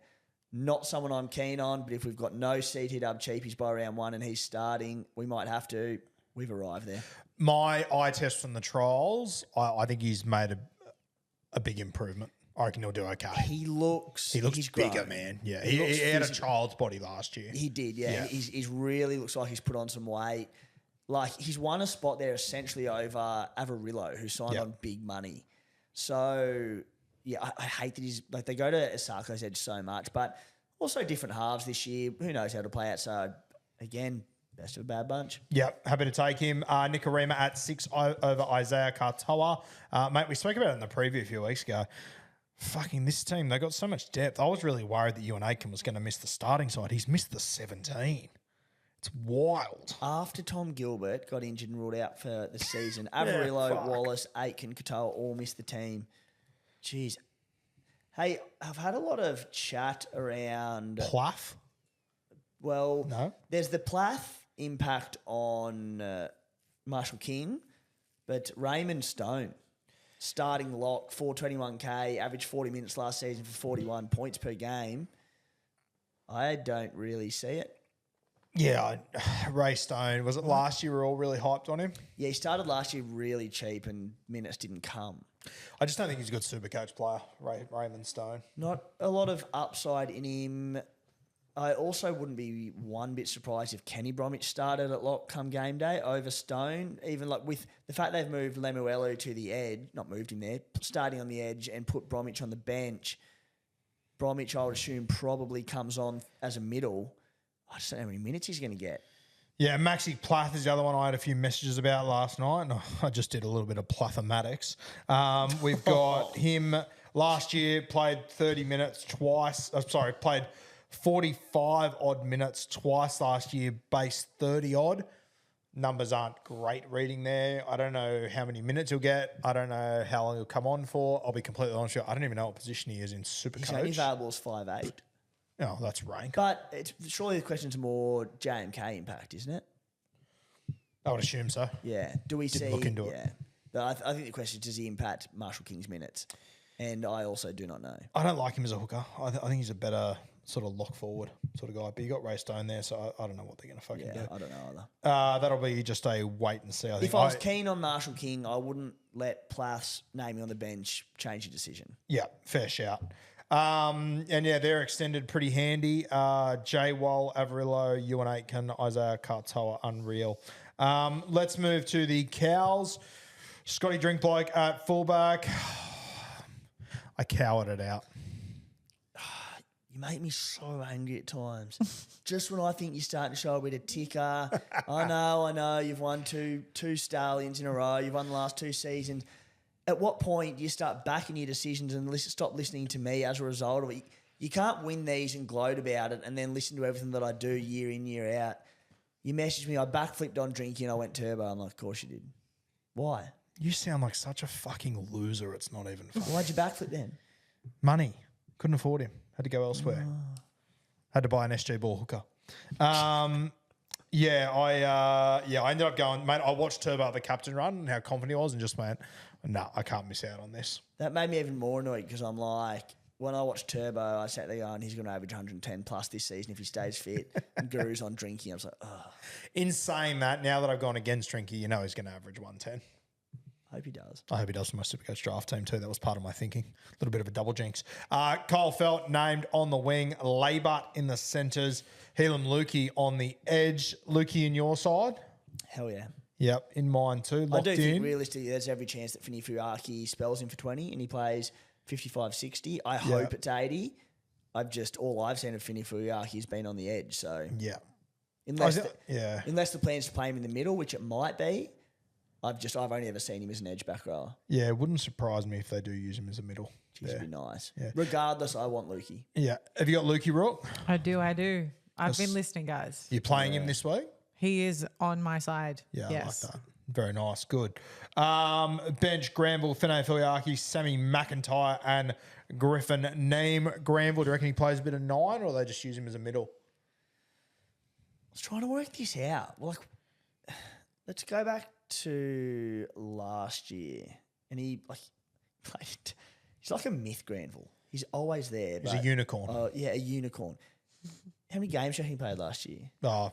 not someone I'm keen on, but if we've got no CT dub cheapies by round 1 and he's starting, we might have to. We've arrived there. My eye test from the trials, I think he's made a big improvement. I reckon he'll do okay. He looks bigger, grown. Man. Yeah, he had a child's body last year. He did, yeah. He's really looks like he's put on some weight. Like, he's won a spot there essentially over Avarillo, who signed on big money. So, yeah, I hate that he's – like, they go to Isako's edge so much, but also different halves this year. Who knows how to play out? So, again – best of a bad bunch. Yep, happy to take him. Nikorima at 6 over Isaiah Katoa. Mate, we spoke about it in the preview a few weeks ago. Fucking this team, they got so much depth. I was really worried that Ewan Aitken was going to miss the starting side. He's missed the 17. It's wild. After Tom Gilbert got injured and ruled out for the season, Avarillo, Wallace, Aitken, Katoa all missed the team. Jeez. Hey, I've had a lot of chat around... Plath? Well, no. There's the Plath impact on Marshall King, but Raymond Stone, starting lock, 421k, averaged 40 minutes last season for 41 points per game. I don't really see it. Yeah, Ray Stone. Was it last year we were all really hyped on him? Yeah, he started last year really cheap and minutes didn't come. I just don't think he's a good Supercoach player, Raymond Stone. Not a lot of upside in him. I also wouldn't be one bit surprised if Kenny Bromwich started at lock come game day over Stone, even like with the fact they've moved Lemuelu to the edge, not moved him there, starting on the edge and put Bromwich on the bench. Bromwich, I would assume, probably comes on as a middle. I just don't know how many minutes he's going to get. Yeah, Maxi Plath is the other one I had a few messages about last night, and I just did a little bit of Plathematics. We've got him last year, played 30 minutes twice. Played 45 odd minutes twice last year, base 30 odd. Numbers aren't great reading there. I don't know how many minutes he'll get. I don't know how long he'll come on for. I'll be completely honest with you. I don't even know what position he is in Supercoach. He's only available as 5'8". Oh, that's rank. But surely the question's more JMK impact, isn't it? I would assume so. Yeah. Do we see? Look into it. Yeah. But I think the question is, does he impact Marshall King's minutes? And I also do not know. I don't like him as a hooker. I think he's a better sort of lock forward sort of guy. But you got Ray Stone there, so I don't know what they're going to fucking do. I don't know either. That'll be just a wait and see. I think. If I was keen on Marshall King, I wouldn't let Plath's naming on the bench change your decision. Yeah, fair shout. And yeah, they're extended pretty handy. Jay Wall, Averillo, Ewan Aitken, Isaiah Kartoa, unreal. Let's move to the Cows. Scotty Drinkbloke at fullback. I cowered it out. You make me so angry at times. Just when I think you're starting to show a bit of ticker. I know. You've won two Stallions in a row. You've won the last 2 seasons. At what point do you start backing your decisions and stop listening to me as a result of it? You can't win these and gloat about it and then listen to everything that I do year in, year out. You messaged me, I backflipped on drinking, I went turbo. I'm like, of course you did. Why? You sound like such a fucking loser. It's not even funny. Why'd you backflip then? Money. Couldn't afford him. Had to go elsewhere. Had to buy an SG ball hooker. I ended up going, mate, I watched Turbo at the captain run and how confident he was and just went, no, I can't miss out on this. That made me even more annoyed because I'm like, when I watched Turbo, I sat there going, he's going to average 110 plus this season if he stays fit. And Guru's on drinking. I was like, oh. In saying that, now that I've gone against Drinky, you know he's going to average 110. I hope he does. I hope he does for my Supercoach draft team too. That was part of my thinking. A little bit of a double jinx. Kyle Felt named on the wing. Laybut in the centres. Helam Lukey on the edge. Lukey in your side? Hell yeah. Yep, in mine too. Locked I do in. think realistically there's every chance that Finney Fuaki spells him for 20 and he plays 55-60. I hope it's 80. All I've seen of Finney Fuaki has been on the edge. So yeah. Unless the plan's to play him in the middle, which it might be, I've only ever seen him as an edge back rower. Yeah, it wouldn't surprise me if they do use him as a middle. Jeez, it'd be nice. Yeah. Regardless, I want Lukey. Yeah. Have you got Lukey Rook? I do. I've been listening, guys. You playing him this week? He is on my side. Yeah, yes. I like that. Very nice. Good. Bench, Granville, Finay Filiaki, Sammy McIntyre, and Griffin. Name Granville. Do you reckon he plays a bit of 9 or they just use him as a middle? I was trying to work this out. Let's go back to last year. And he played. He's like a myth, Granville. He's always there. He's a unicorn. Yeah, a unicorn. How many games do you think he played last year? Oh,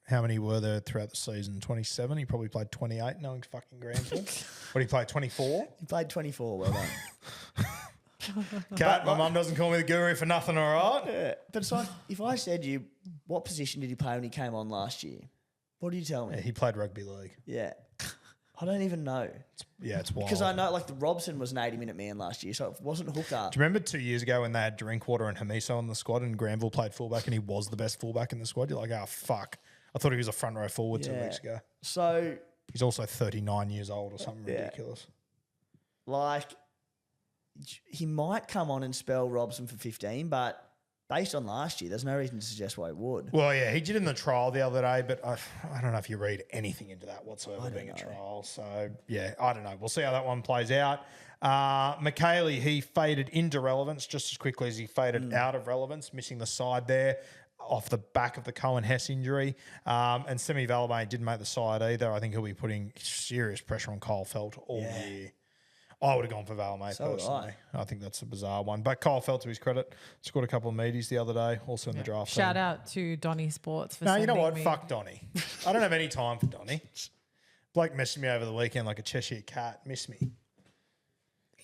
how many were there throughout the season? 27? He probably played 28, knowing fucking Granville. What did he play, 24? He played 24, well done. Cat, my mum doesn't call me the guru for nothing, all right? Yeah, but it's like, if I said to you, what position did he play when he came on last year? What do you tell me? Yeah, he played rugby league. Yeah. I don't even know. It's wild. Because I know, the Robson was an 80-minute man last year, so it wasn't hooker. Do you remember 2 years ago when they had Drinkwater and Hamiso on the squad and Granville played fullback and he was the best fullback in the squad? You're like, oh, fuck. I thought he was a front row forward 2 weeks ago. So he's also 39 years old or something ridiculous. He might come on and spell Robson for 15, but based on last year, there's no reason to suggest why he would. Well, yeah, he did in the trial the other day, but I don't know if you read anything into that whatsoever being a trial. So, yeah, I don't know. We'll see how that one plays out. McKaylee, he faded into relevance just as quickly as he faded out of relevance, missing the side there off the back of the Cohen Hess injury. And Semi Valabane didn't make the side either. I think he'll be putting serious pressure on Kyle Felt all year. I would have gone for Val, mate, So would personally. I think that's a bizarre one. But Kyle Felt, to his credit, scored a couple of meaties the other day, also in the draft. Shout out to Donny Sports for No, you sending know what? me. Fuck Donny. I don't have any time for Donny. Bloke messaged me over the weekend like a Cheshire cat. Miss me.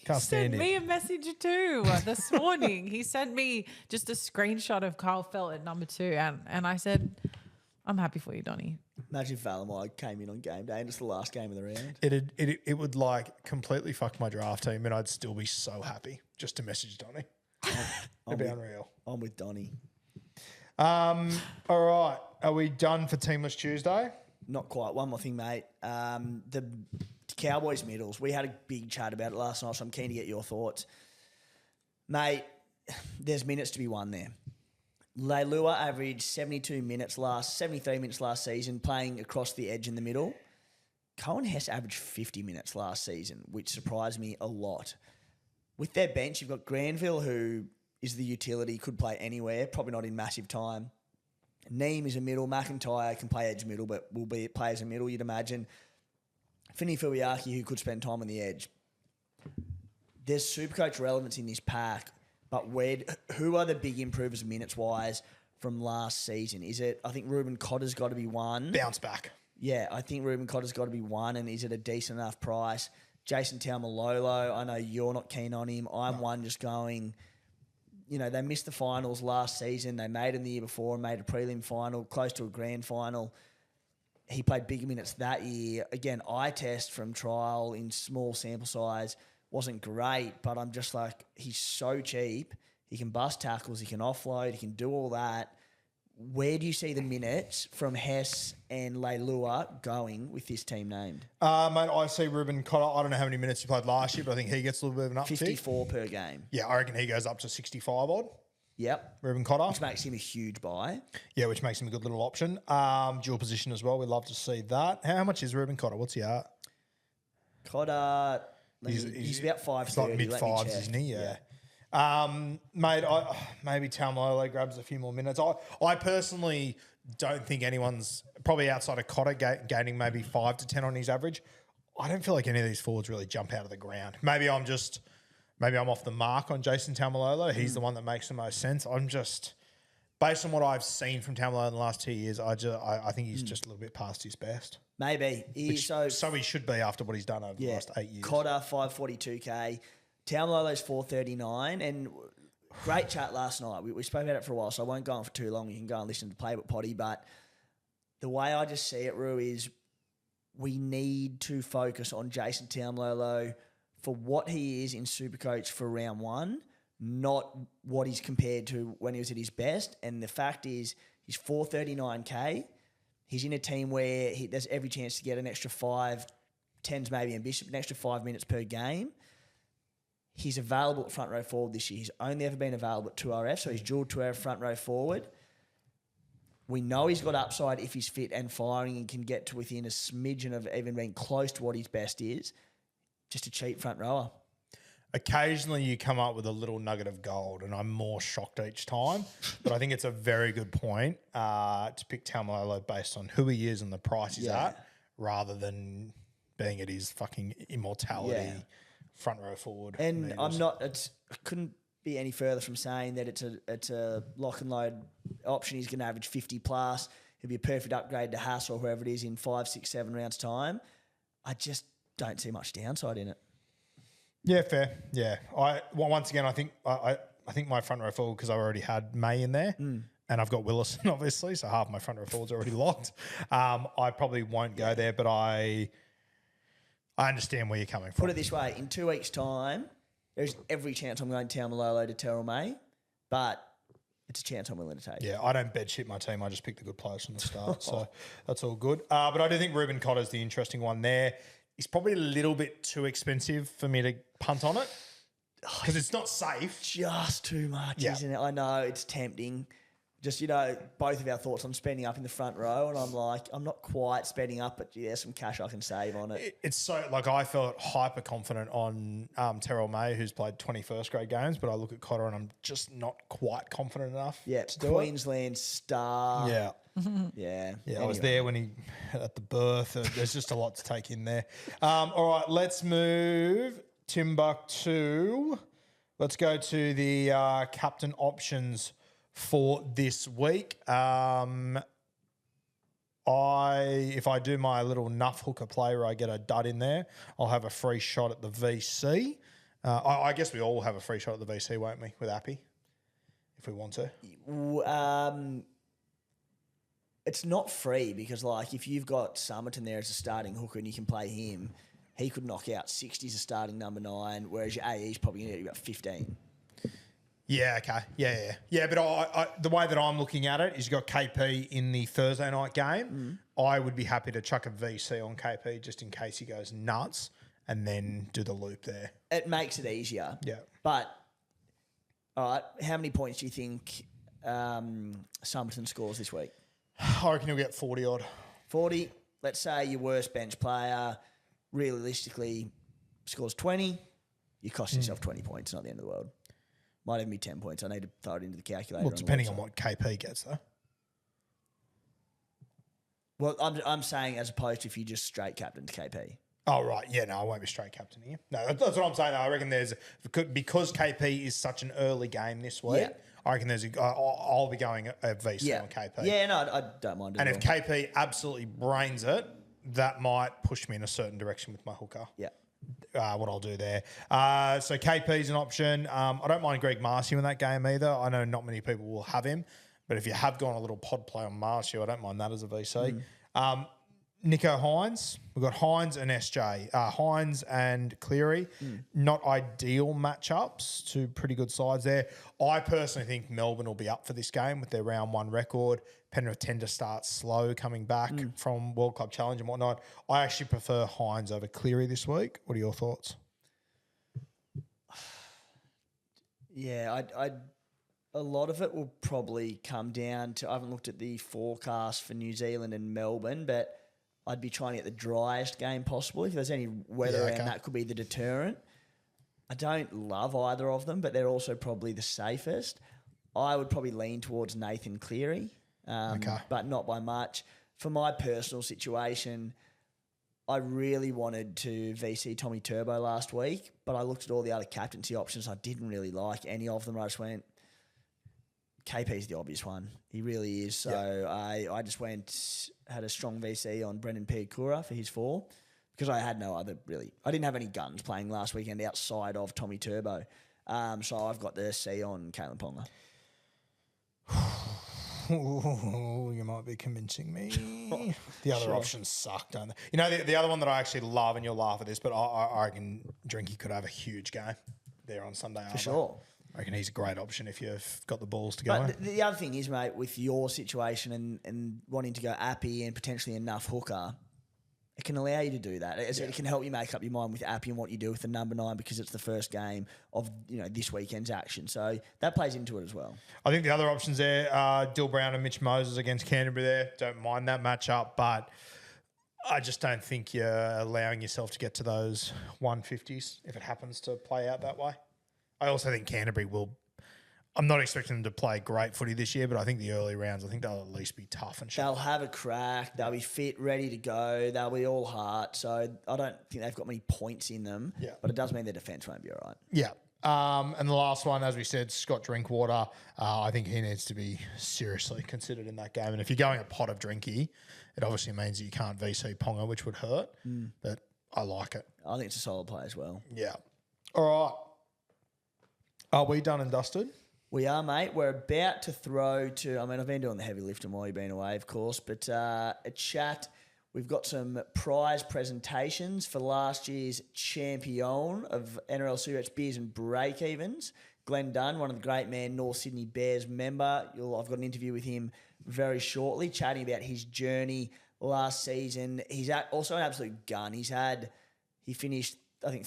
Can't stand Sent him. me a message too this morning. He sent me just a screenshot of Kyle Felt at number 2, and I said, I'm happy for you, Donny. Imagine if Valamai came in on game day and it's the last game of the round. It would like completely fuck my draft team, and I'd still be so happy just to message Donny. It'd be unreal. I'm with Donny. All right, are we done for Teamless Tuesday? Not quite. One more thing, mate. The Cowboys middles. We had a big chat about it last night, so I'm keen to get your thoughts. Mate, there's minutes to be won there. Leilua averaged 73 minutes last season, playing across the edge in the middle. Cohen Hess averaged 50 minutes last season, which surprised me a lot. With their bench, you've got Granville, who is the utility, could play anywhere, probably not in massive time. Neem is a middle. McIntyre can play edge middle, but will play as a middle, you'd imagine. Finney Fuiaki, who could spend time on the edge. There's Supercoach relevance in this pack, but who are the big improvers minutes-wise from last season? Is it, I think Ruben Cotter's got to be one. Bounce back. Yeah, I think Ruben Cotter's got to be one, and is it a decent enough price? Jason Taumalolo, I know you're not keen on him. I'm one just going, they missed the finals last season. They made him the year before and made a prelim final, close to a grand final. He played big minutes that year. Again, eye test from trial in small sample size wasn't great, but I'm just like, he's so cheap. He can bust tackles, he can offload, he can do all that. Where do you see the minutes from Hess and Leilua going with this team named? Mate, I see Ruben Cotter. I don't know how many minutes he played last year, but I think he gets a little bit of an uptick. 54 per game. Yeah, I reckon he goes up to 65 odd. Yep. Ruben Cotter. Which makes him a huge buy. Yeah, which makes him a good little option. Dual position as well. We'd love to see that. How much is Ruben Cotter? What's he at? Cotter, he's about 5'30". He's like mid-5s, isn't he? Yeah. Mate, maybe Taumalolo grabs a few more minutes. I personally don't think anyone's, probably outside of Cotter, gaining maybe 5 to 10 on his average. I don't feel like any of these forwards really jump out of the ground. Maybe I'm off the mark on Jason Taumalolo. He's the one that makes the most sense. I'm just, based on what I've seen from Taumalolo in the last 2 years, I think he's just a little bit past his best. Maybe. So he should be after what he's done over the last 8 years. Cotter, 542K. Taumalolo's 439. And great chat last night. We spoke about it for a while, so I won't go on for too long. You can go and listen to Playbook Potty. But the way I just see it, Roo, is we need to focus on Jason Taumalolo for what he is in Supercoach for round one, not what he's compared to when he was at his best. And the fact is, he's 439K. He's in a team where there's every chance to get an extra 5, 10's maybe ambitious, an extra 5 minutes per game. He's available at front row forward this year. He's only ever been available at 2RF, so he's dual 2RF front row forward. We know he's got upside if he's fit and firing and can get to within a smidgen of even being close to what his best is. Just a cheap front rower. Occasionally you come up with a little nugget of gold, and I'm more shocked each time. But I think it's a very good point to pick Taumalolo based on who he is and the price he's at, rather than being at his fucking immortality front row forward. And I couldn't be any further from saying that it's a lock and load option. He's going to average 50 plus. He'll be a perfect upgrade to Haas or whoever it is in 5, 6, 7 rounds time. I just don't see much downside in it. Yeah, fair. Yeah, once again, I think my front row forward, because I already had May in there, and I've got Willison obviously, so half my front row forwards already locked. I probably won't go there, but I understand where you're coming from. Put it this way: in 2 weeks' time, there's every chance I'm going Taumalolo to Terrell May, but it's a chance I'm willing to take. Yeah, I don't bed shit my team. I just pick the good players from the start, so that's all good. But I do think Ruben Cotter's the interesting one there. He's probably a little bit too expensive for me to punt on it because it's not safe. Just too much, isn't it? I know, it's tempting. Just, both of our thoughts on spending up in the front row, and I'm like, I'm not quite spending up, but there's some cash I can save on it. It's so, I felt hyper confident on Terrell May, who's played 21st grade games, but I look at Cotter and I'm just not quite confident enough to do Queensland star. Yeah. Yeah. I was there when at the birth. There's just a lot to take in there. All right, let's move Timbuktu. Let's go to the captain options for this week. If I do my little nuff hooker play where I get a dud in there, I'll have a free shot at the VC. I guess we all have a free shot at the VC, won't we, with Appy, if we want to? It's not free because, like, if you've got Summerton there as a starting hooker and you can play him, he could knock out 60 as a starting number 9, whereas your AE is probably going to get about 15. Yeah, okay. Yeah, but I, the way that I'm looking at it is you've got KP in the Thursday night game. I would be happy to chuck a VC on KP just in case he goes nuts and then do the loop there. It makes it easier. Yeah. But, all right, how many points do you think Summerton scores this week? I reckon he'll get 40 odd. 40. Let's say your worst bench player realistically scores 20. You cost yourself 20 points, not the end of the world. Might even be 10 points. I need to throw it into the calculator. Well, depending on what KP gets, though. Well, I'm saying as opposed to if you just straight captain to KP. Oh, right. Yeah, no, I won't be straight captain here. No, that's what I'm saying. I reckon because KP is such an early game this week, Yeah. I reckon I'll be going a VC on KP. Yeah, no, I don't mind it. And if KP absolutely brains it, that might push me in a certain direction with my hooker. Yeah. What I'll do there. So KP's an option. I don't mind Greg Marcio in that game either. I know not many people will have him, but if you have gone a little pod play on Marcio, I don't mind that as a VC. Nico Hines. We've got Hines and SJ. Hines and Cleary. Not ideal matchups, two pretty good sides there. I personally think Melbourne will be up for this game with their round 1 record. Penrith tend to start slow coming back from World Club Challenge and whatnot. I actually prefer Hines over Cleary this week. What are your thoughts? Yeah, a lot of it will probably come down to, I haven't looked at the forecast for New Zealand and Melbourne, but I'd be trying to get the driest game possible. If there's any weather around, that could be the deterrent. I don't love either of them, but they're also probably the safest. I would probably lean towards Nathan Cleary, but not by much. For my personal situation, I really wanted to VC Tommy Turbo last week, but I looked at all the other captaincy options. I didn't really like any of them. I just went, KP's the obvious one. He really is. So I just had a strong VC on Brendan Piakura for his 4 because I had no other really. I didn't have any guns playing last weekend outside of Tommy Turbo. So I've got the C on Kalen Ponga. You might be convincing me. The other options suck, don't they? You know, the other one that I actually love, and you'll laugh at this, but I reckon Drinky could have a huge game there on Sunday. For sure. I reckon he's a great option if you've got the balls to go. But the other thing is, mate, with your situation and wanting to go Appy and potentially enough hooker, it can allow you to do that. It can help you make up your mind with Appy and what you do with the number 9 because it's the first game of this weekend's action. So that plays into it as well. I think the other options there are Dill Brown and Mitch Moses against Canterbury there. Don't mind that matchup, but I just don't think you're allowing yourself to get to those 150s if it happens to play out that way. I also think Canterbury will. I'm not expecting them to play great footy this year, but I think the early rounds, I think they'll at least be tough and sharp. They'll have a crack. They'll be fit, ready to go. They'll be all heart. So I don't think they've got many points in them. Yeah. But it does mean their defence won't be all right. Yeah. And the last one, as we said, Scott Drinkwater. I think he needs to be seriously considered in that game. And if you're going a pot of Drinky, it obviously means that you can't VC Ponga, which would hurt. But I like it. I think it's a solid play as well. Yeah. All right. Are we done and dusted? We are, mate. We're about to throw to, I've been doing the heavy lifting while you've been away, of course, but a chat. We've got some prize presentations for last year's champion of NRL SuperCoach Beers and Breakevens, Glenn Dunn, one of the great man, North Sydney Bears member. I've got an interview with him very shortly, chatting about his journey last season. He's also an absolute gun. He finished, I think,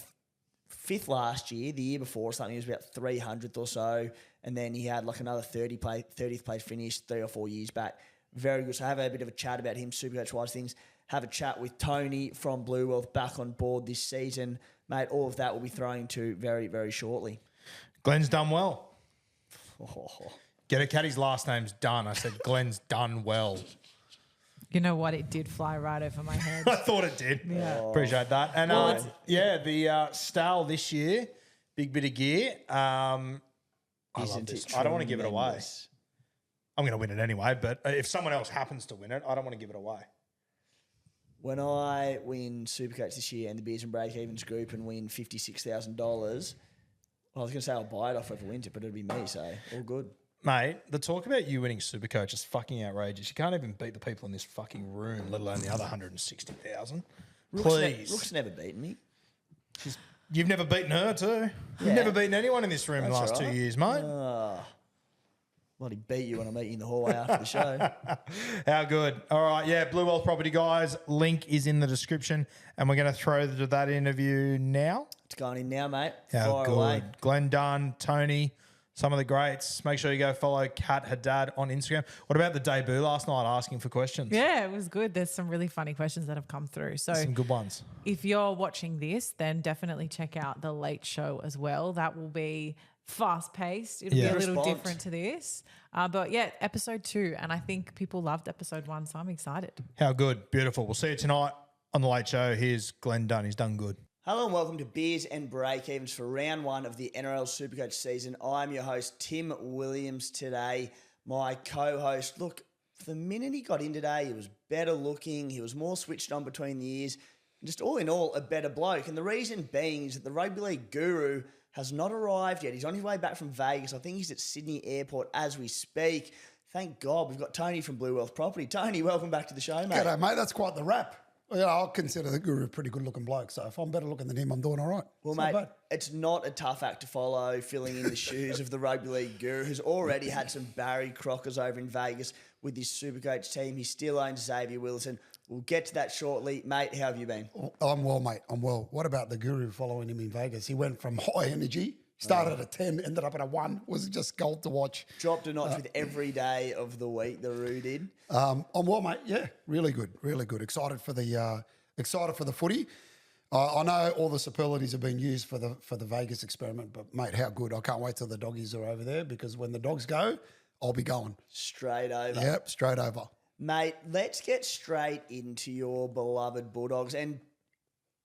5th last year. The year before or something, he was about 300th or so. And then he had like another 30th place finish 3 or 4 years back. Very good. So have a bit of a chat about him, SuperCoach-wise things. Have a chat with Tony from Blue Wealth back on board this season. Mate, all of that will be thrown to very, very shortly. Glenn's done well. Get a caddy's last name's Dunn. I said Glenn's done well. You know what? It did fly right over my head. I thought it did. Yeah. Appreciate that. And the Style this year, big bit of gear. I love this. I don't want to give it away. tremendous? I'm going to win it anyway, but if someone else happens to win it, I don't want to give it away. When I win Supercoach this year and the Beers and Breakevens group and win $56,000, I was going to say I'll buy it off whoever wins it, but it'll be me, so all good. Mate, the talk about you winning Supercoach is fucking outrageous. You can't even beat the people in this fucking room, let alone the other 160,000. Please. Rook's never beaten me. You've never beaten her too. You've never beaten anyone in this room in the last 2 years, mate. Bloody beat you when I meet you in the hallway after the show. How good. All right, yeah, Blue Wealth Property guys, link is in the description, and we're going to throw to that interview now. It's going in now, mate. How Fire good. away. Glenn Dunn, Tony, some of the greats. Make sure you go follow Kat Haddad on Instagram. What about the debut last night asking for questions? Yeah, it was good. There's some really funny questions that have come through. So Some good ones. if you're watching this, then definitely check out the Late Show as well. That will be fast paced. It'll be a little Response. different to this. But yeah, episode 2. And I think people loved episode 1, so I'm excited. How good. Beautiful. We'll see you tonight on the Late Show. Here's Glenn Dunn. He's done good. Hello and welcome to Beers and Breakevens for round 1 of the NRL SuperCoach season. I'm your host, Tim Williams, today. My co-host, look, the minute he got in today, he was better looking. He was more switched on between the ears. Just all in all, a better bloke. And the reason being is that the Rugby League guru has not arrived yet. He's on his way back from Vegas. I think he's at Sydney Airport as we speak. Thank God we've got Tony from Blue Wealth Property. Tony, welcome back to the show, mate. G'day, mate. That's quite the rap. Yeah, I'll consider the guru a pretty good-looking bloke. So if I'm better looking than him, I'm doing all right. Well, It's not mate, bad. it's not a tough act to follow, filling in the shoes of the Rugby League guru, who's already had some Barry Crockers over in Vegas with his Supercoach team. He still owns Xavier Wilson. We'll get to that shortly. Mate, how have you been? I'm well, mate. I'm well. What about the guru following him in Vegas? He went from high energy, started at a 10, ended up at a 1. Was just gold to watch. Dropped a notch with every day of the week, the Roo did. I'm well, mate. Yeah, really good, really good. Excited for the footy. I know all the superlatives have been used for the Vegas experiment, but mate, how good! I can't wait till the doggies are over there because when the dogs go, I'll be going. Straight over. Yep, straight over. Mate, let's get straight into your beloved Bulldogs. And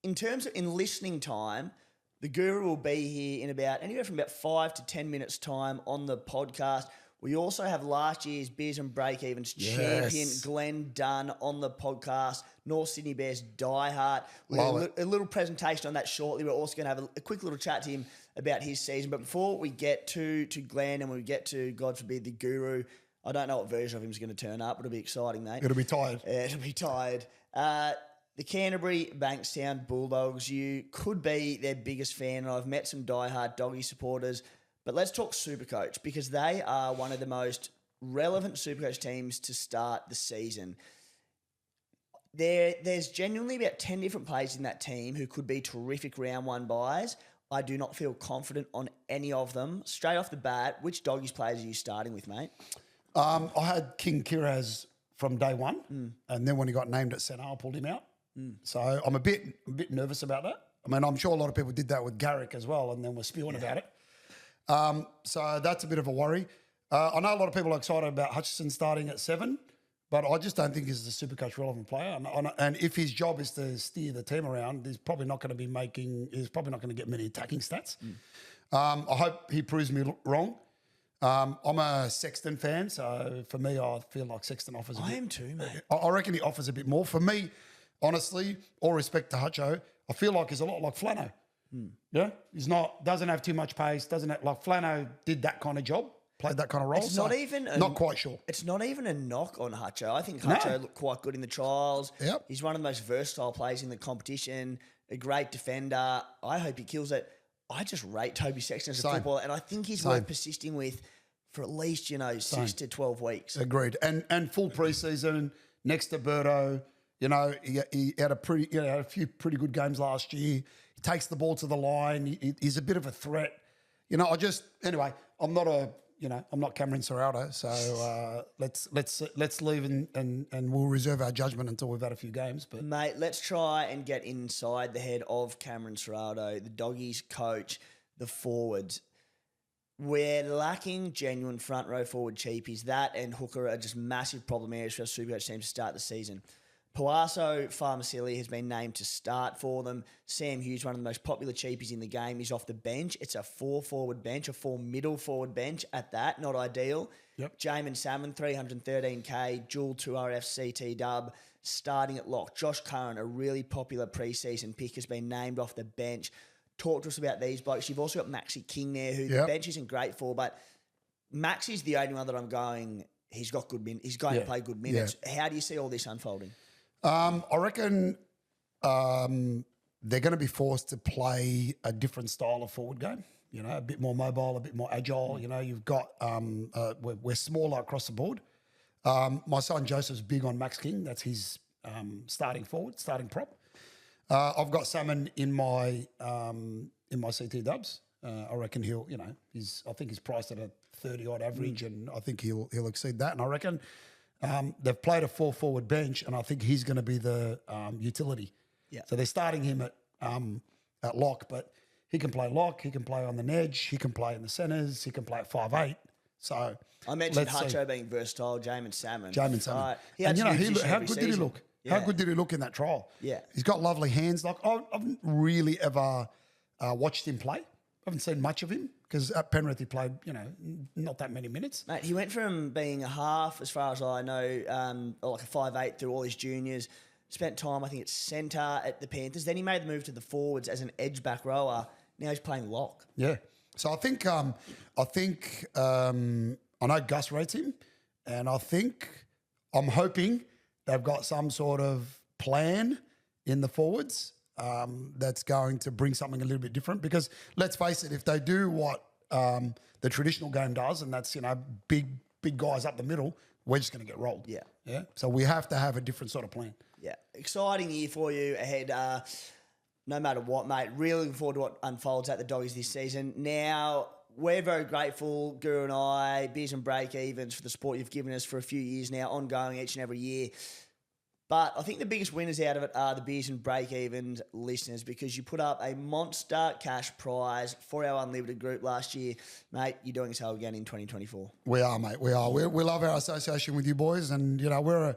in terms of in listening time, the guru will be here in about anywhere from about 5 to 10 minutes time on the podcast. We also have last year's Beers and Breakevens champion Glenn Dunn on the podcast, North Sydney Bears diehard. We'll have a little presentation on that shortly. We're also going to have a quick little chat to him about his season. But before we get to Glenn and we get to, God forbid, the guru, I don't know what version of him is going to turn up, but it'll be exciting, mate. It'll be tired. Yeah, it'll be tired. The Canterbury Bankstown Bulldogs, you could be their biggest fan, and I've met some diehard doggy supporters. But let's talk Supercoach because they are one of the most relevant Supercoach teams to start the season. There's genuinely about 10 different players in that team who could be terrific round 1 buys. I do not feel confident on any of them. Straight off the bat, which doggies players are you starting with, mate? I had King Kiraz from day one, and then when he got named at centre, I pulled him out. So I'm a bit nervous about that. I mean, I'm sure a lot of people did that with Garrick as well, and then were spewing about it. So that's a bit of a worry. I know a lot of people are excited about Hutchison starting at 7, but I just don't think he's a Supercoach relevant player. And if his job is to steer the team around, he's probably not going to get many attacking stats. I hope he proves me wrong. I'm a Sexton fan, so for me, I feel like Sexton offers a bit. I am too, mate. I reckon he offers a bit more. For me, honestly, all respect to Hutcho, I feel like he's a lot like Flano. Yeah, doesn't have too much pace. Like Flano did that kind of job, played that kind of role. It's not even not quite sure. It's not even a knock on Hutcho. I think Hutcho looked quite good in the trials. Yep. He's one of the most versatile players in the competition. A great defender. I hope he kills it. I just rate Toby Sexton as a footballer, and I think he's worth persisting with for at least 6 to 12 weeks. Agreed. And full preseason next to Birdo. He had a few pretty good games last year. He takes the ball to the line. He's a bit of a threat. I'm not Cameron Serraldo, so let's leave and we'll reserve our judgment until we've had a few games. But Mate, let's try and get inside the head of Cameron Serraldo, the doggies coach, the forwards. we're lacking genuine front row forward cheapies. That and hooker are just massive problem areas for our Supercoach team to start the season. Puaso Farmasili has been named to start for them. Sam Hughes, one of the most popular cheapies in the game, is off the bench. It's a 4 forward bench, a 4 middle forward bench at that, not ideal. Yep. Jamin Salmon, 313k, dual 2RF CT dub, starting at lock. Josh Curran, a really popular preseason pick, has been named off the bench. Talk to us about these blokes. You've also got Maxi King there, who the bench isn't great for, but Maxi's the only one that I'm going, he's got good minutes. He's going to play good minutes. How do you see all this unfolding? I reckon they're going to be forced to play a different style of forward game. You know, a bit more mobile, a bit more agile. You know, you've got we're smaller across the board. My son Joseph's big on Max King. That's his starting forward, starting prop. I've got Salmon in my CT dubs. I reckon he'll, you know, I think he's priced at a 30 odd average, and I think he'll exceed that. And I reckon they've played a 4 forward bench, and I think he's going to be the utility. Yeah. So they're starting him at lock, but he can play lock, he can play on the edge, he can play in the centres, he can play at 5'8". So I mentioned Hutcho being versatile, Jamin Salmon. And you know, how good did he look? Yeah. How good did he look in that trial? Yeah. He's got lovely hands. Like I haven't really ever watched him play. I haven't seen much of him because at Penrith he played, you know, not that many minutes. Mate, he went from being a half, as far as I know, like a 5'8" through all his juniors. Spent time, I think, at centre at the Panthers. Then he made the move to the forwards as an edge back rower. Now he's playing lock. Yeah. So I think I know Gus rates him, and I'm hoping they've got some sort of plan in the forwards that's going to bring something a little bit different. Because let's face it, if they do what the traditional game does, and that's, you know, big guys up the middle, we're just going to get rolled. Yeah. Yeah. So we have to have a different sort of plan. Yeah. Exciting year for you ahead. No matter what, mate. Really looking forward to what unfolds at the Doggies this season. Now, we're very grateful, Guru and I, Beers and Breakevens, for the support you've given us for a few years now, ongoing each and every year. But I think the biggest winners out of it are the Beers and Breakevens listeners, because you put up a monster cash prize for our unlimited group last year. Mate, you're doing so again in 2024. We are, mate. We are. We love our association with you boys, and, you know, we're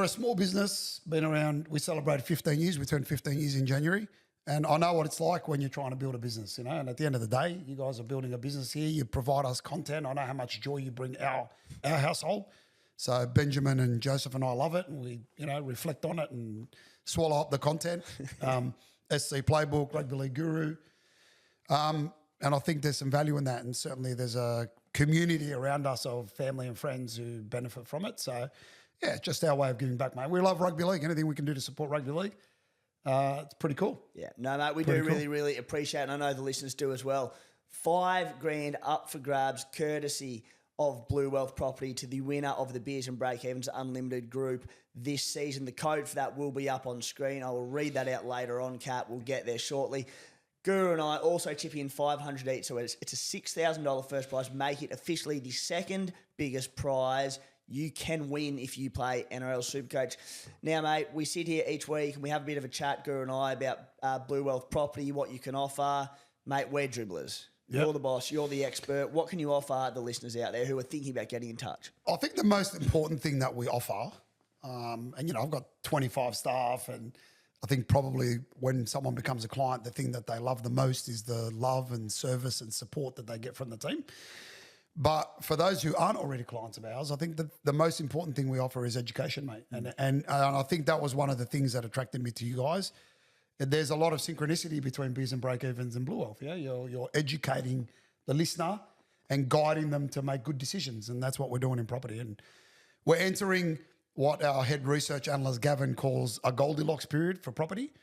a small business, been around. We celebrated 15 years. We turned 15 years in January. And I know what it's like when you're trying to build a business, you know. And at the end of the day, you guys are building a business here. You provide us content. I know how much joy you bring our household. So Benjamin and Joseph and I love it. And we, you know, reflect on it and swallow up the content. SC Playbook, Rugby League Guru. And I think there's some value in that. And certainly there's a community around us of family and friends who benefit from it. So, yeah, just our way of giving back, mate. We love rugby league. Anything we can do to support rugby league, it's pretty cool. Yeah, no, mate, we do really, really appreciate it. And I know the listeners do as well. $5,000 up for grabs, courtesy of Blue Wealth Property, to the winner of the Beers and Breakevens Unlimited group this season. The code for that will be up on screen. I will read that out later on, Cap. We'll get there shortly. Guru and I also chip in $500 each, so it's a $6,000 first prize. Make it officially the second biggest prize you can win if you play NRL SuperCoach. Now, mate, we sit here each week and we have a bit of a chat, Guru and I, about Blue Wealth Property, what you can offer. Mate, we're dribblers. Yep. You're the boss. You're the expert. What can you offer the listeners out there who are thinking about getting in touch? I think the most important thing that we offer, and, you know, I've got 25 staff, and I think probably when someone becomes a client, the thing that they love the most is the love and service and support that they get from the team. But for those who aren't already clients of ours, I think that the most important thing we offer is education, mate. And I think that was one of the things that attracted me to you guys. There's a lot of synchronicity between Beers and Breakevens and Blue Wealth. Yeah, you're educating the listener and guiding them to make good decisions, and that's what we're doing in property. And we're entering what our head research analyst Gavin calls a Goldilocks period for property,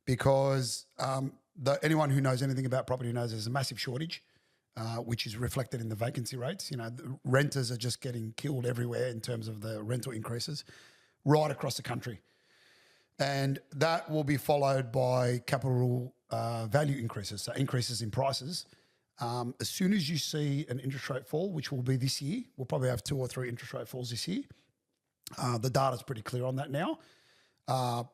because anyone who knows anything about property knows there's a massive shortage. Which is reflected in the vacancy rates. You know, the renters are just getting killed everywhere in terms of the rental increases right across the country. And that will be followed by capital value increases, so increases in prices. As soon as you see an interest rate fall, which will be this year, we'll probably have 2 or 3 interest rate falls this year. The data's pretty clear on that now.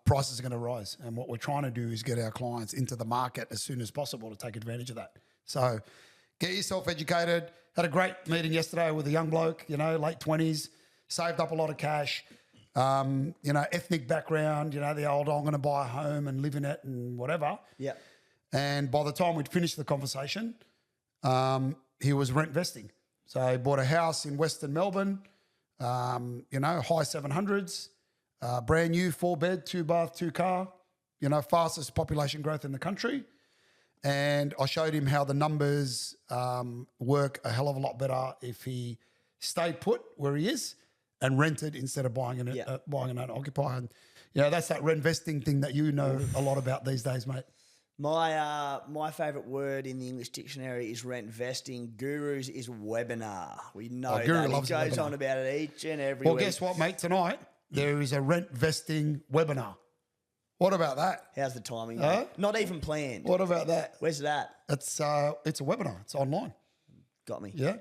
Prices are going to rise. And what we're trying to do is get our clients into the market as soon as possible to take advantage of that. So get yourself educated. Had a great meeting yesterday with a young bloke, late 20s, saved up a lot of cash, ethnic background, the old, I'm going to buy a home and live in it and whatever. Yeah. And by the time we'd finished the conversation, he was rent vesting. So he bought a house in Western Melbourne, high 700s, brand new, 4-bed, 2-bath, 2-car, fastest population growth in the country. And I showed him how the numbers work a hell of a lot better if he stayed put where he is and rented instead of buying an owner occupier. And, that's that rent vesting thing that you know a lot about these days, mate. My favourite word in the English dictionary is rent vesting. Guru's is webinar. We know Guru that. He loves goes webinar. on about it each and every Well, week. guess what, mate? Tonight there is a rent vesting webinar. What about that? How's the timing? Huh? Mate? Not even planned. What about that? Where's that? It's a webinar. It's online. Got me. Yeah.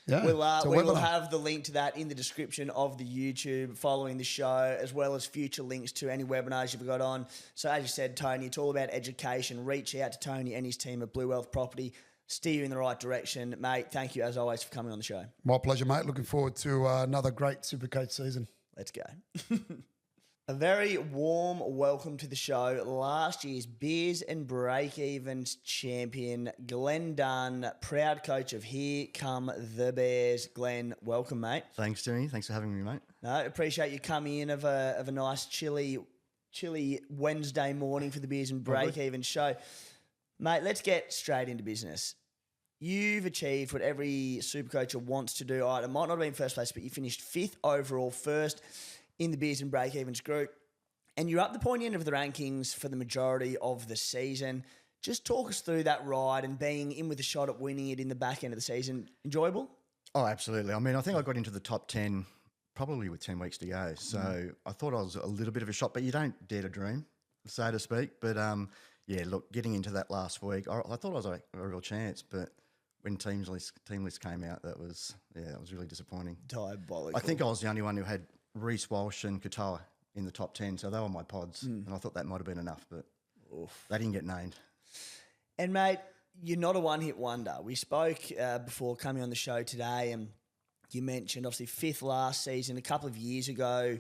We will webinar. have the link to that in the description of the YouTube following the show, as well as future links to any webinars you've got on. So as you said, Tony, it's all about education. Reach out to Tony and his team at Blue Wealth Property. Steer you in the right direction. Mate, thank you as always for coming on the show. My pleasure, mate. Looking forward to another great SuperCoach season. Let's go. A very warm welcome to the show. Last year's Beers and Breakevens champion, Glenn Dunn, proud coach of Here Come the Bears. Glenn, welcome, mate. Thanks, Jimmy. Thanks for having me, mate. No, appreciate you coming in of a nice chilly Wednesday morning for the Beers and Breakevens show. Mate, let's get straight into business. You've achieved what every Supercoacher wants to do. All right, it might not have been first place, but you finished 5th overall, first in the Beers and Breakevens group. And you're up the pointy end of the rankings for the majority of the season. Just talk us through that ride and being in with a shot at winning it in the back end of the season. Enjoyable? Oh, absolutely. I mean, I think I got into the top 10 probably with 10 weeks to go. So I thought I was a little bit of a shot, but you don't dare to dream, so to speak. But, look, getting into that last week, I thought I was a real chance. But when team list came out, that was really disappointing. Diabolical. I think I was the only one who had Reece Walsh and Katoa in the top 10, so they were my pods. And I thought that might have been enough, but they didn't get named. And, mate, you're not a one-hit wonder. We spoke before coming on the show today, and you mentioned, obviously, 5th last season. A couple of years ago,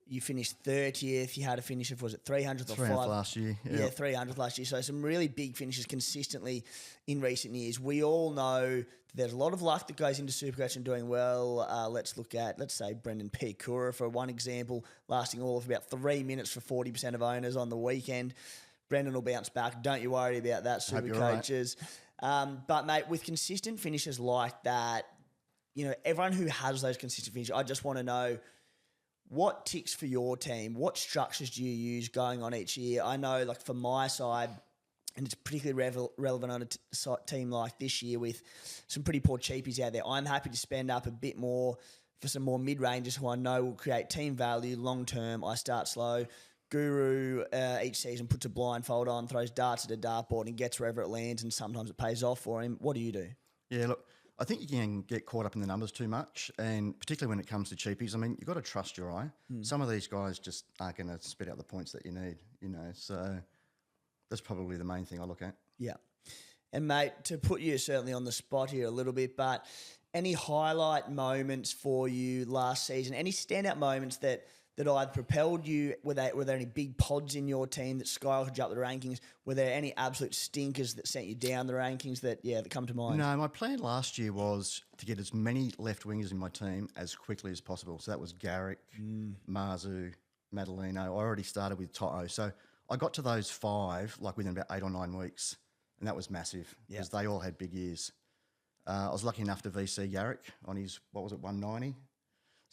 you finished 30th. You had a finish of, was it 300th or 300th 5th? last year. Yeah, 300th last year. So some really big finishes consistently in recent years. We all know there's a lot of luck that goes into Supercoach and doing well. Let's say, Brendan Pikura for one example, lasting all of about 3 minutes for 40% of owners on the weekend. Brendan will bounce back. Don't you worry about that, Hope you're right. Supercoaches. But, mate, with consistent finishes like that, everyone who has those consistent finishes, I just want to know, what ticks for your team? What structures do you use going on each year? I know, like, for my side, and it's particularly relevant on a team like this year with some pretty poor cheapies out there, I'm happy to spend up a bit more for some more mid-rangers who I know will create team value long-term. I start slow. Guru each season puts a blindfold on, throws darts at a dartboard and gets wherever it lands, and sometimes it pays off for him. What do you do? Yeah, look, I think you can get caught up in the numbers too much, and particularly when it comes to cheapies. I mean, you've got to trust your eye. Some of these guys just aren't going to spit out the points that you need, so that's probably the main thing I look at. Yeah. And, mate, to put you certainly on the spot here a little bit, but any highlight moments for you last season? Any standout moments that either propelled you? Were there any big pods in your team that skyrocketed you up the rankings? Were there any absolute stinkers that sent you down the rankings that come to mind? No, my plan last year was to get as many left wingers in my team as quickly as possible. So that was Garrick, Marzu, Madalino. I already started with Toto. So I got to those 5 like within about 8 or 9 weeks, and that was massive because they all had big years. I was lucky enough to VC Garrick on his, 190.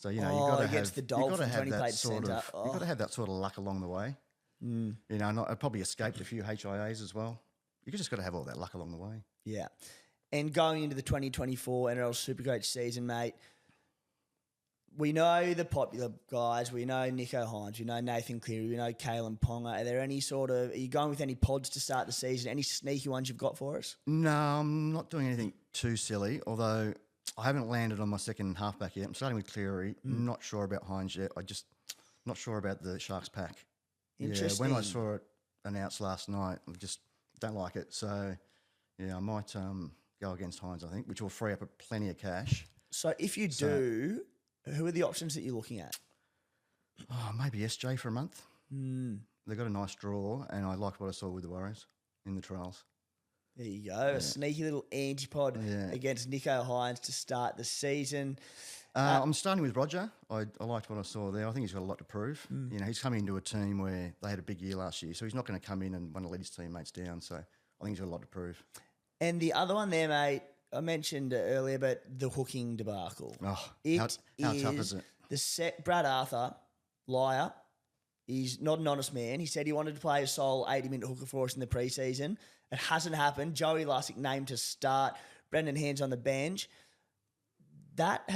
So, you've got to against the Dolphins when he played centre. You've got to have that sort of luck along the way. I probably escaped a few HIAs as well. You just got to have all that luck along the way. Yeah. And going into the 2024 NRL SuperCoach season, mate, we know the popular guys. We know Nico Hines. We know Nathan Cleary. We know Kalen Ponga. Are you going with any pods to start the season? Any sneaky ones you've got for us? No, I'm not doing anything too silly, although I haven't landed on my second halfback yet. I'm starting with Cleary. Not sure about Hines yet. Not sure about the Sharks pack. Interesting. Yeah, when I saw it announced last night, I just don't like it. So, I might go against Hines, I think, which will free up plenty of cash. So if you do, who are the options that you're looking at? Oh, maybe SJ for a month. They got a nice draw, and I liked what I saw with the Warriors in the trials. There you go. A sneaky little antipod against Nico Hines to start the season. I'm starting with Roger. I liked what I saw there. I think he's got a lot to prove. You know, he's coming into a team where they had a big year last year, so he's not going to come in and want to let his teammates down. So I think he's got a lot to prove. And the other one there, mate, I mentioned it earlier, but the hooking debacle. Oh, how tough is it? Brad Arthur, liar. He's not an honest man. He said he wanted to play a sole 80-minute hooker for us in the preseason. It hasn't happened. Joey Lussick named to start. Brendan Hands on the bench. That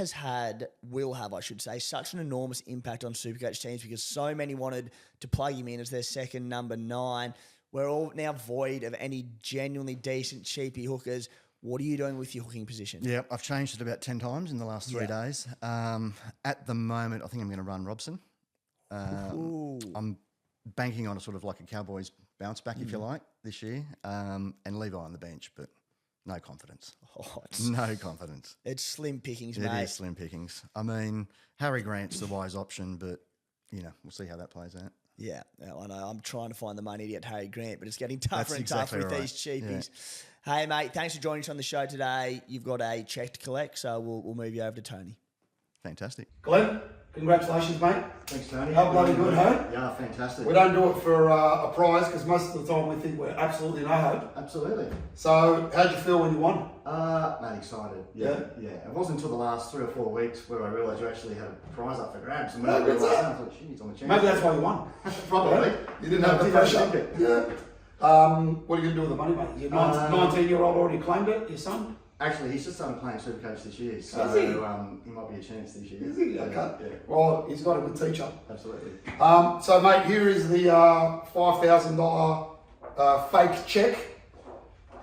will have, I should say, such an enormous impact on Supercoach teams because so many wanted to plug him in as their second number 9. We're all now void of any genuinely decent, cheapy hookers. What are you doing with your hooking position? Yeah, I've changed it about 10 times in the last 3 days. At the moment, I think I'm going to run Robson. I'm banking on a sort of like a Cowboys bounce back, if you like, this year, and Levi on the bench, but no confidence. No confidence. It's slim pickings, mate. It is slim pickings. I mean, Harry Grant's the wise option, but, you know, we'll see how that plays out. Yeah, I know. I'm trying to find the money to get Harry Grant, but it's getting tougher and tougher with these cheapies. Yeah. Hey, mate, thanks for joining us on the show today. You've got a check to collect, so we'll move you over to Tony. Fantastic. Glenn, congratulations, mate. Thanks, Tony. How bloody good, hey? Yeah, fantastic. We don't do it for a prize because most of the time we think we're absolutely no hope. Absolutely. So, how'd you feel when you won? Mate, excited. Yeah. It wasn't until the last 3 or 4 weeks where I realised you actually had a prize up for grabs. And when I realised that, I thought, geez, I'm a champion. Maybe that's why you won. Probably. Yeah. You didn't have the pressure. Yeah. What are you going to do with the money, mate? Your 19-year-old already claimed it, your son? Actually, he's just started playing SuperCoach this year, so he might be a chance this year. Is he? Okay. Yeah. Well, he's got a good teacher. Absolutely. So, mate, here is the $5,000 fake check.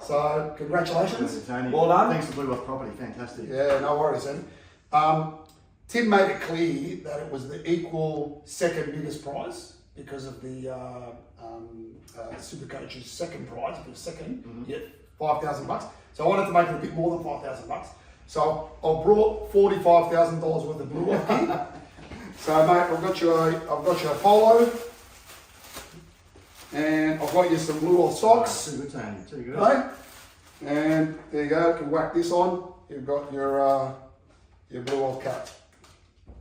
So, congratulations. Tony. Well done. Thanks to Blue Off Property. Fantastic. Yeah, no worries, then. Tim made it clear that it was the equal second biggest prize because of the SuperCoach's second prize. If it was second, you get $5,000. So I wanted to make it a bit more than $5,000. So I brought $45,000 worth of Blue Off gear. So mate, I've got you a polo, and I've got you some Blue Off socks. Too good, Tony. Too good. Okay? And there you go. You can whack this on. You've got your Blue Off cap.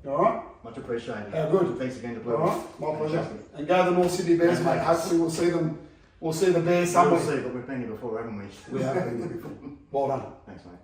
All right. Much appreciated. How good. Thanks again to Blue All Off. right. My pleasure. And go to the North Sydney Bears, mate. Hopefully we'll see them. We'll see the Bears somewhere. We'll see, but we've been here before, haven't we? We have been here before. Well done. Thanks, mate.